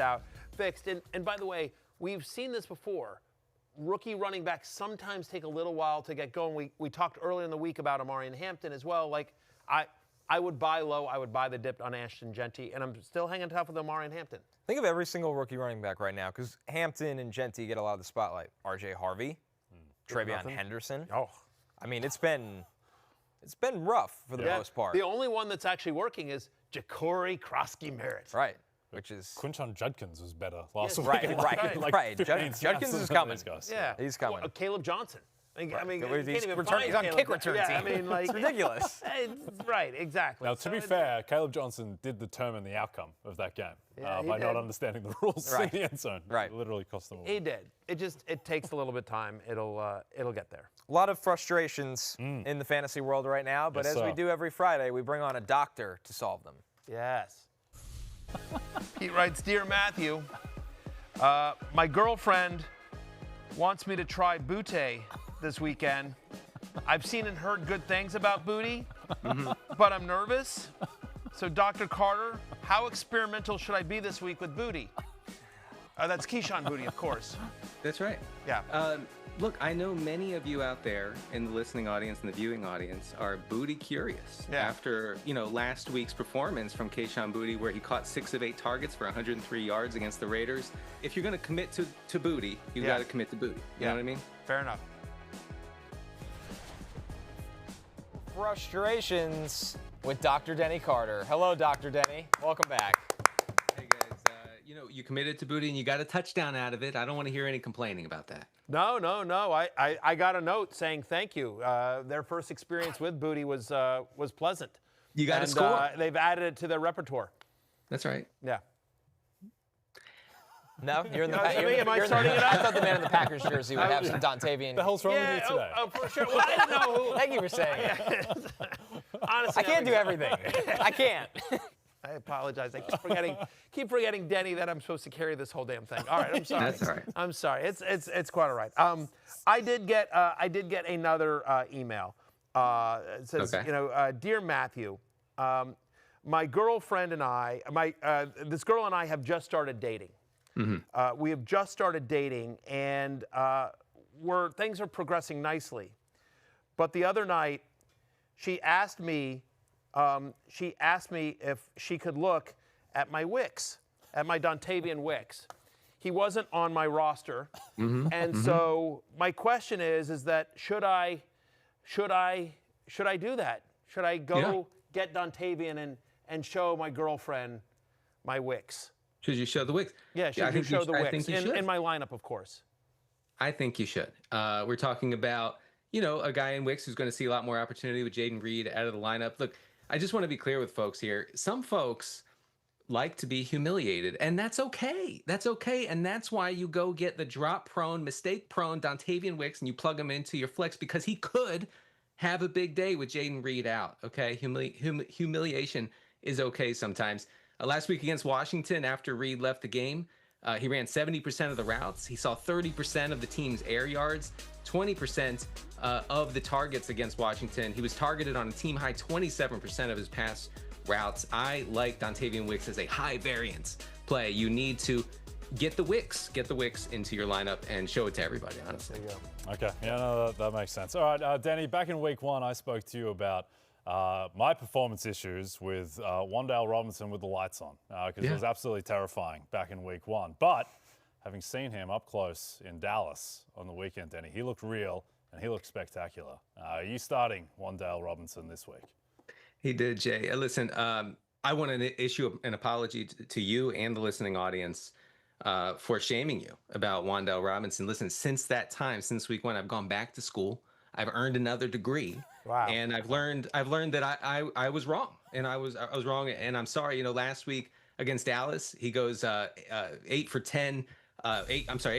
And by the way, we've seen this before. Rookie running backs sometimes take a little while to get going. We talked earlier in the week about Amari Hampton as well. Like, I would buy low. I would buy the dip on Ashton Jeanty, and I'm still hanging tough with Amari Hampton. Think of every single rookie running back right now, because Hampton and Jeanty get a lot of the spotlight. R.J. Harvey, Travion Henderson. Oh, I mean, it's been rough for the most part. The only one that's actually working is Ja'Cory Krosky-Merritt. Right. Which is Quinton Judkins was better last week. Right. Judkins is coming. Yeah, he's coming. Caleb Johnson. I mean, he's on kick return team. I mean, like, it's ridiculous. Right, exactly. Now, to be fair, Caleb Johnson did determine the outcome of that game by not understanding the rules in the end zone. Right. It literally cost them all. He did. It takes a little bit of time. It'll get there. A lot of frustrations in the fantasy world right now, but as we do every Friday, we bring on a doctor to solve them. Yes. Pete writes, Dear Matthew, my girlfriend wants me to try Booty this weekend. I've seen and heard good things about Booty, but I'm nervous. So, Dr. Carter, how experimental should I be this week with Booty? That's Keyshawn Booty, of course. That's right. Yeah. Look, I know many of you out there in the listening audience and the viewing audience are Booty curious. Yeah. After, last week's performance from Keyshawn Booty, where he caught 6 of 8 targets for 103 yards against the Raiders. If you're going to commit to Booty, you got to commit to Booty. You know what I mean? Fair enough. Frustrations with Dr. Denny Carter. Hello, Dr. Denny. Welcome back. Hey, guys. You committed to Booty and you got a touchdown out of it. I don't want to hear any complaining about that. No. I got a note saying thank you. Their first experience with Booty was pleasant. You got to score. They've added it to their repertoire. That's right. Yeah. No, you're in the. Am I starting it up? I thought the man in the Packers jersey would have some Dontayvion. The hell's wrong with you today? Oh, for sure. Well, I didn't know who. Thank you for saying it. Honestly, I can't do everything. I can't. I apologize. I keep forgetting Denny that I'm supposed to carry this whole damn thing. All right, I'm sorry. That's all right. I'm sorry. It's quite all right. I did get another email. It says, Okay. Dear Matthew, my girlfriend and I, this girl and I have just started dating. Mm-hmm. We have just started dating, and things are progressing nicely. But the other night, she asked me if she could look at my Wicks, at my Dontayvion Wicks. He wasn't on my roster, and so my question is that should I do that? Should I go get Dontayvion and show my girlfriend my Wicks? Should you show the Wicks? Yeah, should you show the Wicks? I think you should. In my lineup, of course. I think you should. We're talking about, a guy in Wicks who's going to see a lot more opportunity with Jayden Reed out of the lineup. Look, I just want to be clear with folks here. Some folks like to be humiliated, and that's okay. That's okay, and that's why you go get the drop-prone, mistake-prone Dontayvion Wicks, and you plug him into your flex because he could have a big day with Jayden Reed out, okay? Humiliation is okay sometimes. Last week against Washington, after Reed left the game, he ran 70% of the routes. He saw 30% of the team's air yards, 20% of the targets against Washington. He was targeted on a team-high 27% of his pass routes. I like Dontayvion Wicks as a high variance play. You need to get the Wicks into your lineup and show it to everybody, honestly. There you go. Okay, yeah, no, that makes sense. All right, Danny, back in week 1, I spoke to you about my performance issues with Wan'Dale Robinson with the lights on, because it was absolutely terrifying back in week 1. But having seen him up close in Dallas on the weekend, Denny, he looked real and he looked spectacular. Are you starting Wan'Dale Robinson this week? He did, Jay. Listen, I want to issue an apology to you and the listening audience for shaming you about Wan'Dale Robinson. Listen, since that time, since week 1, I've gone back to school. I've earned another degree. Wow. And I've learned that I was wrong, and I was wrong, and I'm sorry. Last week against Dallas, he goes 8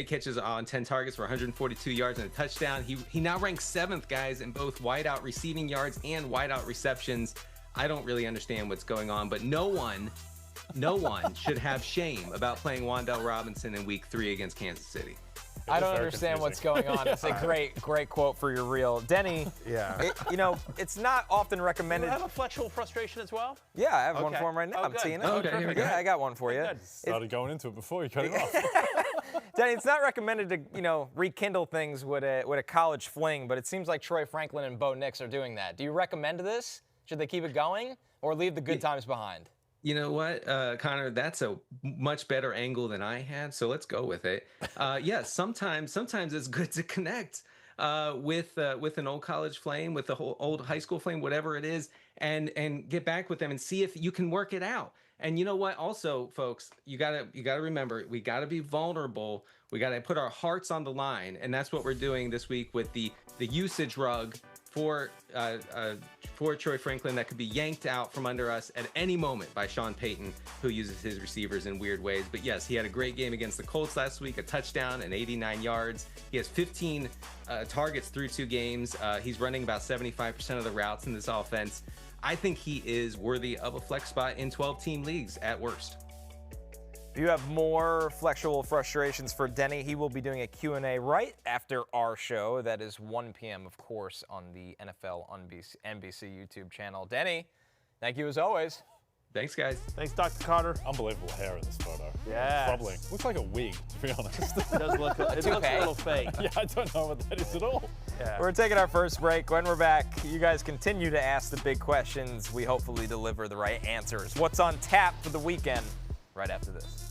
catches on 10 targets for 142 yards and a touchdown. He now ranks 7th, guys, in both wideout receiving yards and wideout receptions. I don't really understand what's going on, but no one should have shame about playing Wan'Dale Robinson in week 3 against Kansas City. I don't understand what's going on. It's a great quote for your reel. Denny, it's not often recommended. Do you have a Flexual Frustration as well? Yeah, I have one for him right now. I'm good. seeing it. Okay, here we go. Yeah, I got one for you. Started going into it before you cut it off. Denny, it's not recommended to, rekindle things with a college fling, but it seems like Troy Franklin and Bo Nix are doing that. Do you recommend this? Should they keep it going or leave the good times behind? You know what, Connor, that's a much better angle than I had, so let's go with it. Yes, sometimes it's good to connect with an old college flame, with the whole old high school flame, whatever it is, and get back with them and see if you can work it out. And you know what? Also, folks, you gotta remember, we gotta be vulnerable. We gotta put our hearts on the line, and that's what we're doing this week with the usage rug for Troy Franklin that could be yanked out from under us at any moment by Sean Payton, who uses his receivers in weird ways. But yes, he had a great game against the Colts last week, a touchdown and 89 yards. He has 15 targets through 2 games. He's running about 75% of the routes in this offense. I think he is worthy of a flex spot in 12-team leagues at worst. If you have more Flexual Frustrations for Denny, he will be doing a Q&A right after our show. That is 1 p.m., of course, on the NFL on NBC YouTube channel. Denny, thank you as always. Thanks, guys. Thanks, Dr. Carter. Unbelievable hair in this photo. Yeah. Troubling. Looks like a wig, to be honest. It does look a little fake. Yeah, I don't know what that is at all. Yeah. We're taking our first break. When we're back, you guys continue to ask the big questions. We hopefully deliver the right answers. What's on tap for the weekend? Right after this.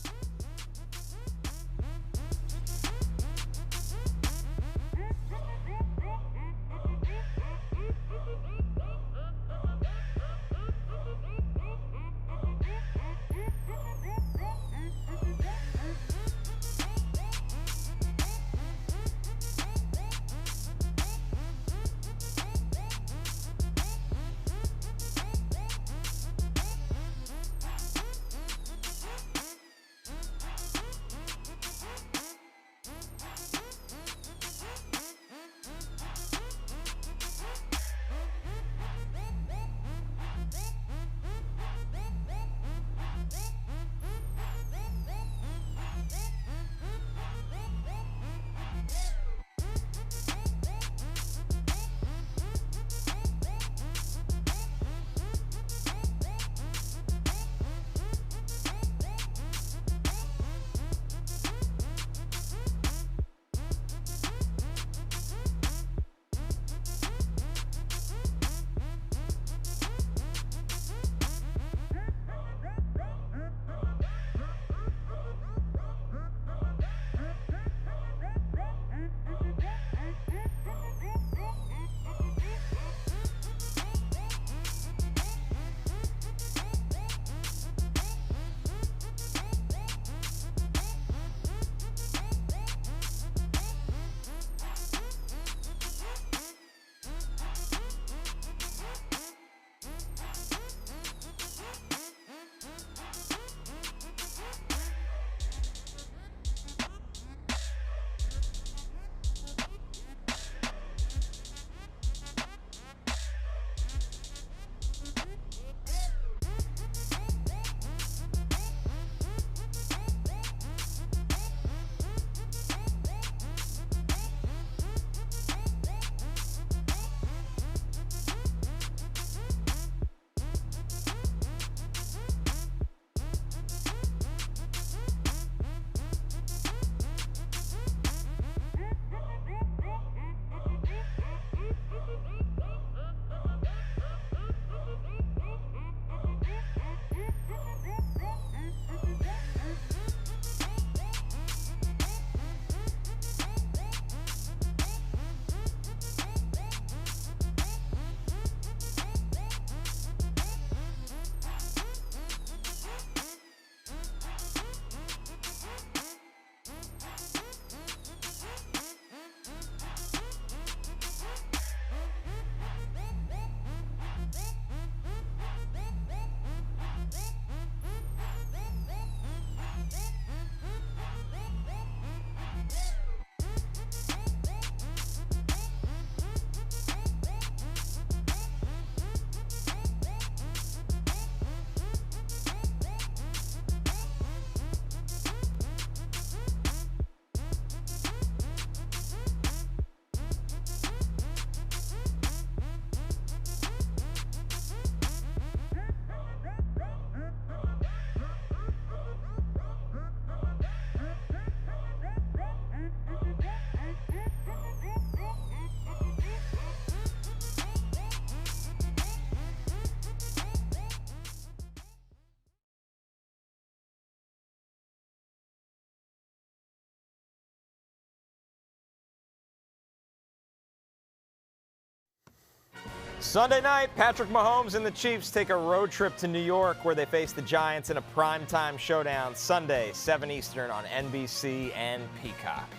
Sunday night, Patrick Mahomes and the Chiefs take a road trip to New York where they face the Giants in a primetime showdown Sunday, 7 Eastern on NBC and Peacock.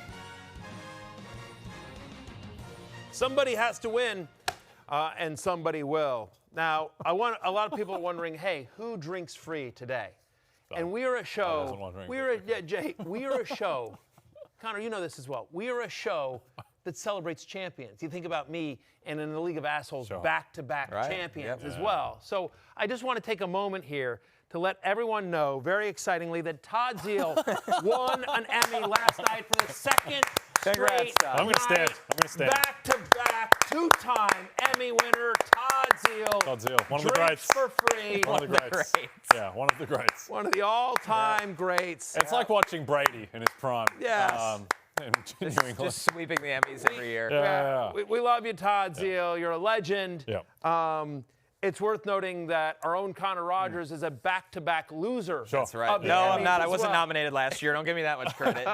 Somebody has to win, and somebody will. Now, a lot of people are wondering, hey, who drinks free today? And we are a show. We are a show. Connor, you know this as well. We are a show that celebrates champions. You think about me and in the League of Assholes, back-to-back champions as well. So I just want to take a moment here to let everyone know, very excitingly, that Todd Zeile won an Emmy last night for the second straight I'm going to stand. back-to-back, two-time Emmy winner, Todd Zeile. Todd Zeile, one of the drinks greats. for free. One of the greats. Yeah, one of the greats. One of the all-time greats. It's like watching Brady in his prime. Yes. Just sweeping the Emmys every year. Yeah. We love you, Todd Zeile. You're a legend. Yeah. It's worth noting that our own Connor Rogers is a back-to-back loser. Sure. That's right. No, I'm not. I wasn't nominated last year. Don't give me that much credit.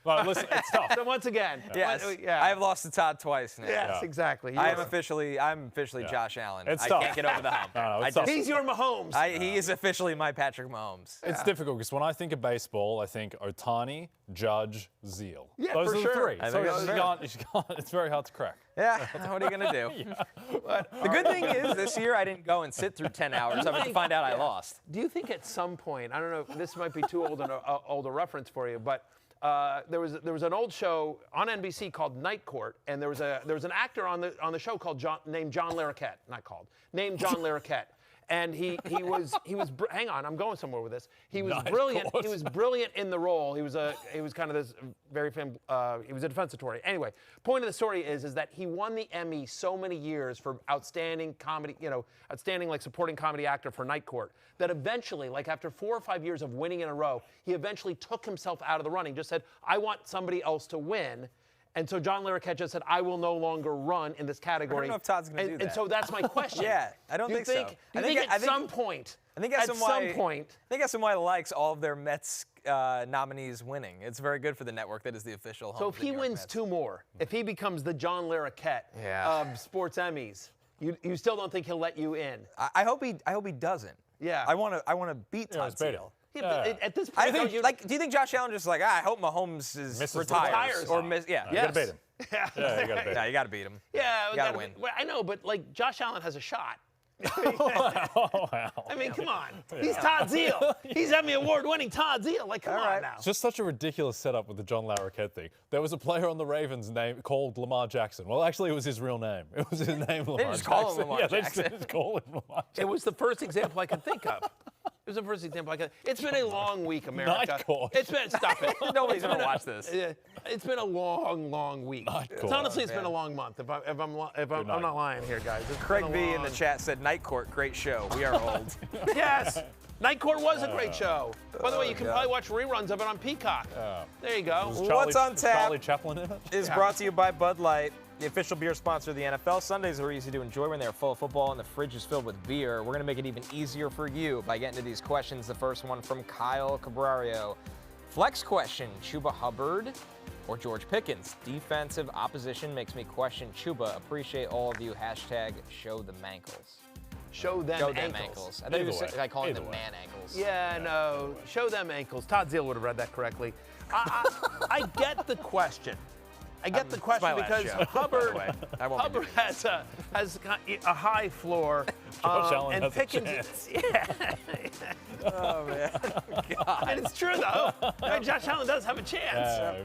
Well, listen, it's tough. So once again, yes, I have lost to Todd twice now. Yes, exactly. I'm officially Josh Allen. It's I tough. can't get over the hump. It's tough. He's your Mahomes. He is officially my Patrick Mahomes. It's difficult because when I think of baseball, I think Ohtani, Judge, Zeile. Yeah, Those for are the sure. three. So it's very hard to crack. Yeah, what are you going to do? But the good thing is this year I didn't go and sit through 10 hours of it to find out I lost. Do you think at some point, I don't know, this might be too old a reference for you, but there was an old show on NBC called Night Court, and there was an actor on the show named John Larroquette, named John Larroquette. And he was hang on, I'm going somewhere with this. He was brilliant. He was brilliant in the role. He was kind of this very he was a defense attorney. Anyway, point of the story is that he won the Emmy so many years for outstanding comedy, outstanding like supporting comedy actor for Night Court, that eventually, like after 4 or 5 years of winning in a row, he eventually took himself out of the running. Just said, I want somebody else to win. And so John Larroquette just said, I will no longer run in this category. I don't know if Todd's going to do that. And so that's my question. Yeah, I don't think so. I think at some point, SNY likes all of their Mets nominees winning. It's very good for the network that is the official home. So if he wins 2 more, if he becomes the John Larroquette of sports Emmys, you still don't think he'll let you in? I hope he doesn't. Yeah. I want to beat Todd Zeile. Yeah, but at this point, do you think Josh Allen just I hope Mahomes retires or miss? Yeah, you gotta beat him. Yeah, you gotta beat him. Yeah, you gotta beat him. Yeah, you gotta win. I know, but Josh Allen has a shot. Wow. I mean, come on. He's Todd Zeile. He's Emmy Award-winning Todd Zeile. Come on now. It's just such a ridiculous setup with the John Larroquette thing. There was a player on the Ravens called Lamar Jackson. Well, actually, it was his real name. It was his name, Lamar Jackson. They just call him Lamar Jackson. They just call him Lamar Jackson. It was the first example I could think of. It's been a long week, America. Night Court. Stop it. Nobody's going to watch this. It's been a long week. Honestly, it's been a long month. If I'm not lying here, guys. Craig V in the chat said, Night Court, great show. We are old. Yes. Night Court was a great show. By the way, you can probably watch reruns of it on Peacock. There you go. What's on tap Charlie Chaplin in it? is brought to you by Bud Light, the official beer sponsor of the NFL. Sundays are easy to enjoy when they're full of football and the fridge is filled with beer. We're going to make it even easier for you by getting to these questions. The first one from Kyle Cabrario. Flex question, Chuba Hubbard or George Pickens? Defensive opposition makes me question Chuba. Appreciate all of you. Hashtag show the mankles. Show them ankles. I thought you were calling them man ankles. Yeah, no. Show them ankles. Todd Zeile would have read that correctly. I get the question. I get the question because Hubbard has a high floor. Josh Allen and has Pickens, a chance. Oh, man. God. And it's true, though. Josh Allen does have a chance.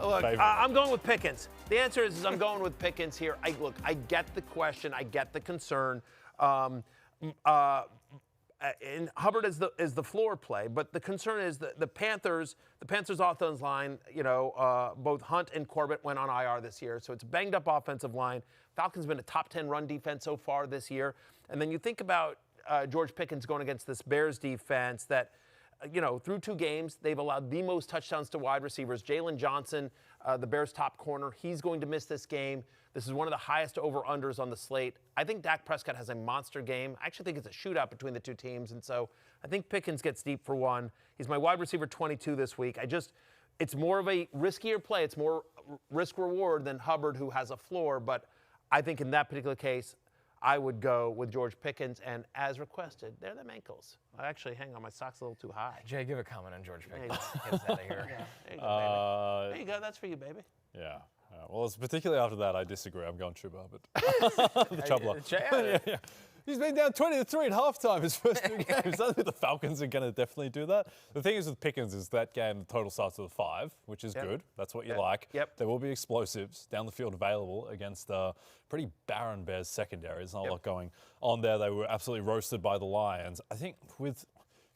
Look, I'm going with Pickens. The answer is I'm going with Pickens here. I get the question. I get the concern. And Hubbard is the floor play, but the concern is that the Panthers' offensive line, both Hunt and Corbett went on IR this year, so it's a banged up offensive line. Falcons been a top 10 run defense so far this year, and then you think about George Pickens going against this Bears defense that, through 2 games they've allowed the most touchdowns to wide receivers. Jalen Johnson, the Bears' top corner, he's going to miss this game. This is one of the highest over-unders on the slate. I think Dak Prescott has a monster game. I actually think it's a shootout between the 2 teams, and so I think Pickens gets deep for 1. He's my wide receiver 22 this week. It's more of a riskier play. It's more risk-reward than Hubbard, who has a floor, but I think in that particular case, I would go with George Pickens, and as requested, they're them ankles. Actually, hang on, my sock's a little too high. Jay, give a comment on George Pickens. Get us out of here. There you go, baby. There you go. That's for you, baby. Yeah. Well, it's particularly after that, I disagree. I'm going Chuba Hubbard. The Chubler. Yeah. He's been down 20-3 at halftime his first 2 games. I think the Falcons are going to definitely do that. The thing is with Pickens is that game, the total starts with a 5, which is good. That's what you like. There will be explosives down the field available against a pretty barren Bears secondary. There's not a lot going on there. They were absolutely roasted by the Lions. I think with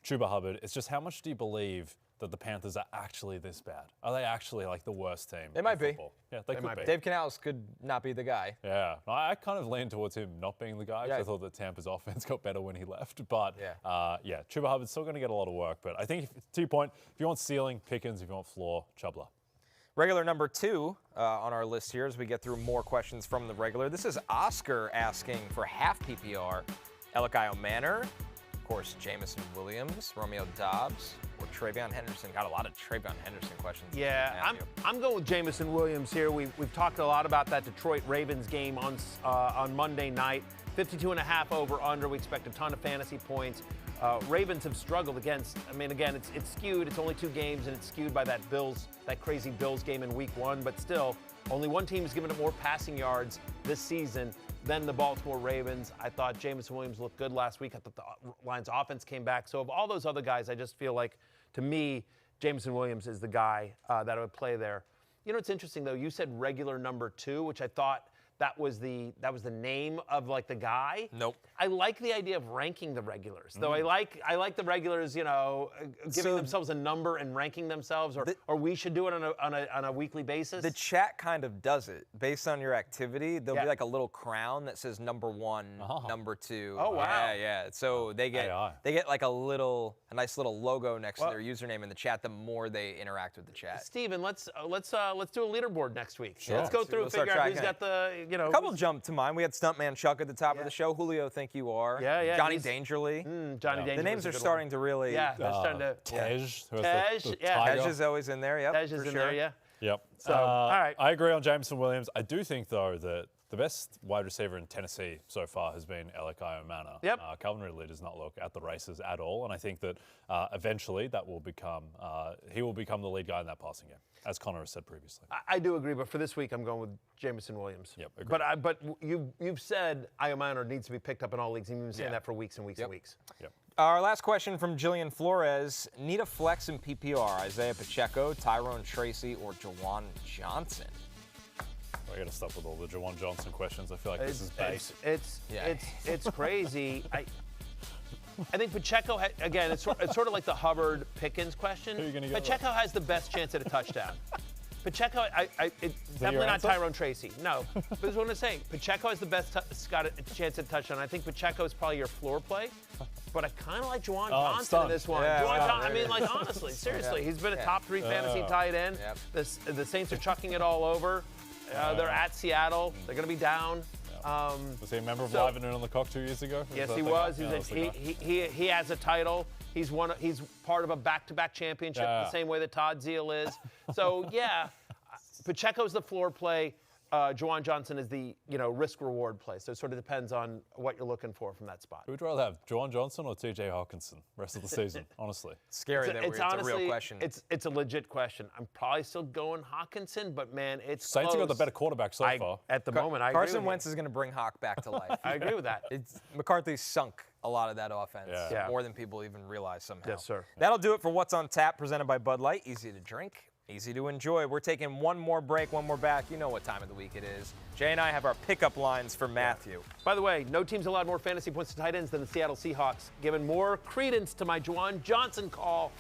Chuba Hubbard, it's just how much do you believe that the Panthers are actually this bad? Are they actually like the worst team? They might be. Yeah, they could be. Dave Canales could not be the guy. Yeah, I kind of leaned towards him not being the guy because I thought that Tampa's offense got better when he left. But Chuba Hubbard's still going to get a lot of work. But I think, to your point, if you want ceiling, Pickens. If you want floor, Chubler. Regular number 2 on our list here as we get through more questions from the regular. This is Oscar asking for half PPR. Elikayo Manor, of course, Jameson Williams, Romeo Doubs, or Travion Henderson. Got a lot of Travion Henderson questions. Yeah, I'm going with Jameson Williams here. We've talked a lot about that Detroit Ravens game on Monday night. 52.5 over under. We expect a ton of fantasy points. Ravens have struggled against. I mean, again, it's skewed. It's only 2 games, and it's skewed by that crazy Bills game in Week 1. But still, only one team has given up more passing yards this season than the Baltimore Ravens. I thought Jameson Williams looked good last week. I thought the Lions' offense came back. So of all those other guys, I just feel like, to me, Jameson Williams is the guy that I would play there. You know, it's interesting though. You said regular number 2, which I thought that was the name of like the guy. Nope. I like the idea of ranking the regulars, though. I like the regulars, you know, giving themselves a number and ranking themselves, or we should do it on a weekly basis. The chat kind of does it based on your activity. There'll be like a little crown that says number 1, number 2. Oh wow. Yeah. So they get like a nice little logo next to their username in the chat. The more they interact with the chat. Steven, let's do a leaderboard next week. Sure. Let's go through and figure out who's got the. A couple jumped to mind. We had Stuntman Chuck at the top of the show. Julio, think you are. Yeah. Johnny Dangerly. Johnny Dangerly. The names are starting to really. Yeah, they're starting to. Tej. Tej is always in there. Yep. Tej is in there. Yeah. Yep. So, all right. I agree on Jameson Williams. I do think, though, that the best wide receiver in Tennessee so far has been Elikayo Manor. Yep. Calvin Ridley does not look at the races at all, and I think that eventually that will become he will become the lead guy in that passing game, as Connor has said previously. I do agree, but for this week, I'm going with Jameson Williams. Yep, agreed. But you've said Elikayo Manor needs to be picked up in all leagues, and you've been saying that for weeks and weeks and weeks. Yep. Our last question from Jillian Flores. Need a flex in PPR. Isiah Pacheco, Tyrone Tracy, or Juwan Johnson? I got to stop with all the Juwan Johnson questions. I feel like this is base. It's crazy. I think Pacheco, again, it's sort of like the Hubbard Pickens question. Who are you gonna go Pacheco has the best chance at a touchdown. Pacheco, definitely not Tyrone Tracy. No, but this is what I'm saying. Pacheco has the best chance at a touchdown. I think Pacheco is probably your floor play, but I kind of like Juwan Johnson in this one. I mean, like, honestly, seriously, he's been a top 3 fantasy tight end. The Saints are chucking it all over. They're at Seattle. They're going to be down. Was he a member of Live and In on the Cock 2 years ago? Yes, he was. He has a title. He's part of a back-to-back championship the same way that Todd Zeile is. So, Pacheco's the floor play. Juwan Johnson is the risk-reward play. So it sort of depends on what you're looking for from that spot. Who would you rather have, Juwan Johnson or T.J. Hawkinson rest of the season, honestly? Scary that it's a real question. It's a legit question. I'm probably still going Hawkinson, but, man, it's Saints have got the better quarterback so far. At the moment, I agree Carson Wentz is going to bring Hawk back to life. I agree with that. McCarthy's sunk a lot of that offense, more than people even realize somehow. Yes, sir. That'll do it for What's on Tap, presented by Bud Light. Easy to drink, easy to enjoy. We're taking one more break, one more back. You know what time of the week it is. Jay and I have our pickup lines for Matthew. By the way, no team's allowed more fantasy points to tight ends than the Seattle Seahawks, giving more credence to my Juwan Johnson call.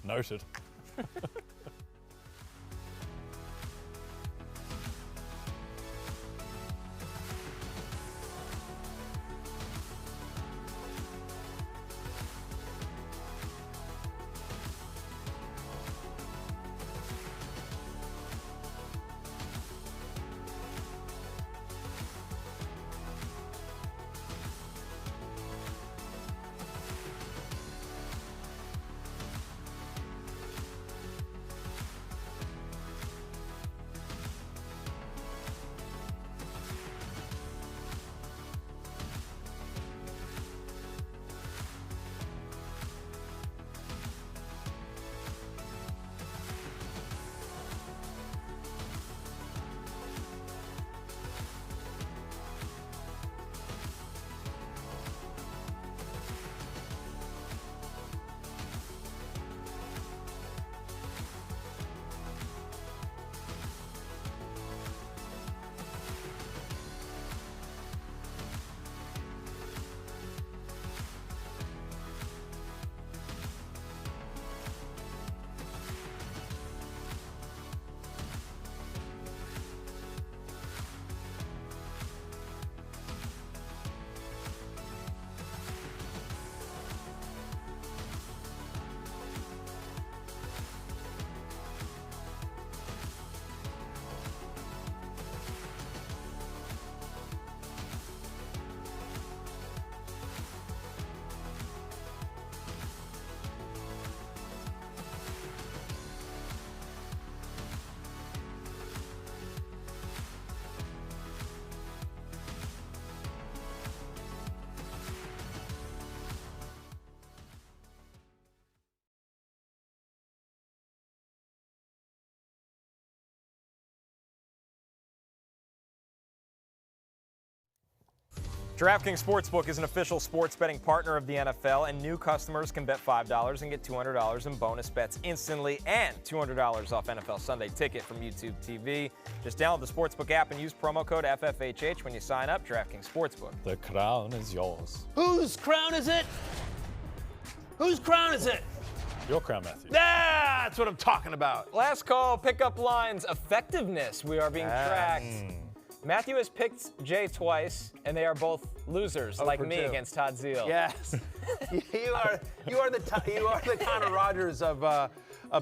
Noted. DraftKings Sportsbook is an official sports betting partner of the NFL, and new customers can bet $5 and get $200 in bonus bets instantly and $200 off NFL Sunday Ticket from YouTube TV. Just download the Sportsbook app and use promo code FFHH when you sign up. DraftKings Sportsbook. The crown is yours. Whose crown is it? Whose crown is it? Your crown, Matthew. That's what I'm talking about. Last call, pickup lines, effectiveness. We are being tracked. Matthew has picked Jay twice, and they are both losers, like me against Todd Zeile. Yes, you are the Connor Rogers of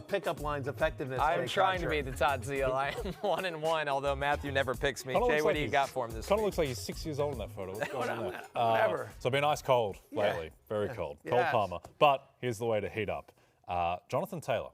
pickup lines effectiveness. I'm trying to be the Todd Zeile. I am 1-1, although Matthew never picks me. Jay, what do you got for him this week? Kind of looks like he's 6 years old in that photo. What's going on there? Whatever. So it's been ice cold lately, very cold. Cold Palmer. But here's the way to heat up. Jonathan Taylor.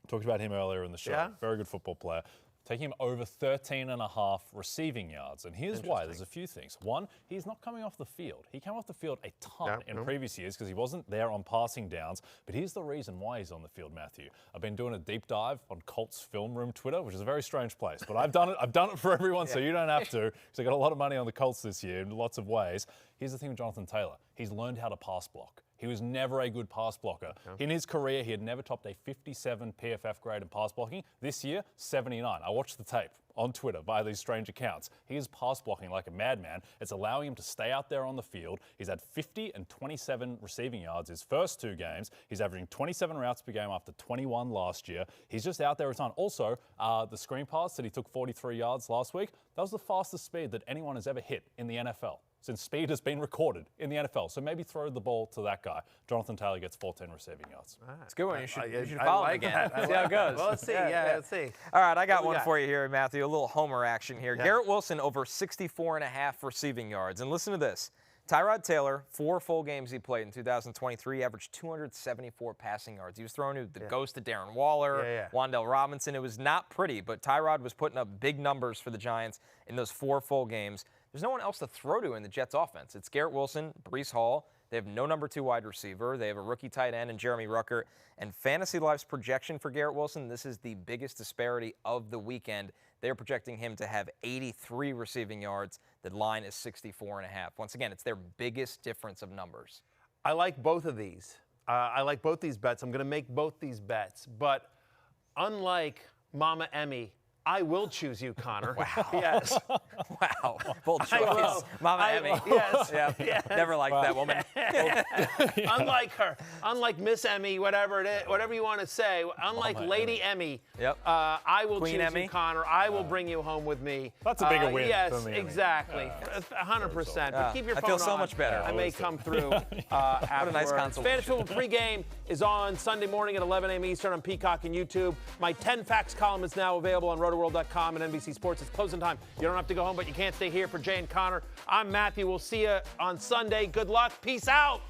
Talked about him earlier in the show. Yeah. Very good football player. Taking him over 13.5 receiving yards. And here's why. There's a few things. One, he's not coming off the field. He came off the field a ton in previous years because he wasn't there on passing downs. But here's the reason why he's on the field, Matthew. I've been doing a deep dive on Colts Film Room Twitter, which is a very strange place. But I've done it for everyone, so you don't have to. Because I got a lot of money on the Colts this year in lots of ways. Here's the thing with Jonathan Taylor. He's learned how to pass block. He was never a good pass blocker. In his career, he had never topped a 57 PFF grade in pass blocking. This year, 79. I watched the tape on Twitter by these strange accounts. He is pass blocking like a madman. It's allowing him to stay out there on the field. He's had 50 and 27 receiving yards his first 2 games. He's averaging 27 routes per game after 21 last year. He's just out there a ton. Also, the screen pass that he took 43 yards last week, that was the fastest speed that anyone has ever hit in the NFL. Since speed has been recorded in the NFL. So maybe throw the ball to that guy. Jonathan Taylor gets 14 receiving yards. It's a good one. You should follow him again. See how it goes. Well, let's see. Let's see. All right, I got one for you here, Matthew. A little homer action here. Garrett Wilson over 64.5 receiving yards. And listen to this. Tyrod Taylor, 4 full games he played in 2023, averaged 274 passing yards. He was throwing to the ghost of Darren Waller, Wan'Dale Robinson. It was not pretty, but Tyrod was putting up big numbers for the Giants in those 4 full games. There's no one else to throw to in the Jets offense. It's Garrett Wilson, Breece Hall. They have no number 2 wide receiver. They have a rookie tight end in Jeremy Ruckert. And Fantasy Life's projection for Garrett Wilson, this is the biggest disparity of the weekend. They're projecting him to have 83 receiving yards. The line is 64.5. Once again, it's their biggest difference of numbers. I like both of these. I like both these bets. I'm going to make both these bets. But unlike Mama Emmy, I will choose you, Connor. Wow. Yes. Wow. Bold choice. Mama Emmy. Yes. Yes. Never liked that woman. Unlike her, unlike Miss Emmy, whatever it is, whatever you want to say, unlike Lady Emmy, I will Queen choose Emmy? you, Connor. I will bring you home with me. That's a bigger win Yes, for me. exactly. 100%. But keep your phone I feel so on. much better. I may come through What a nice afterwards. consolation. Fantasy Football pregame is on Sunday morning at 11 a.m. Eastern on Peacock and YouTube. My 10 Facts column is now available on rotoworld.com and NBC Sports. It's closing time. You don't have to go home, but you can't stay here for Jay and Connor. I'm Matthew. We'll see you on Sunday. Good luck. Peace out.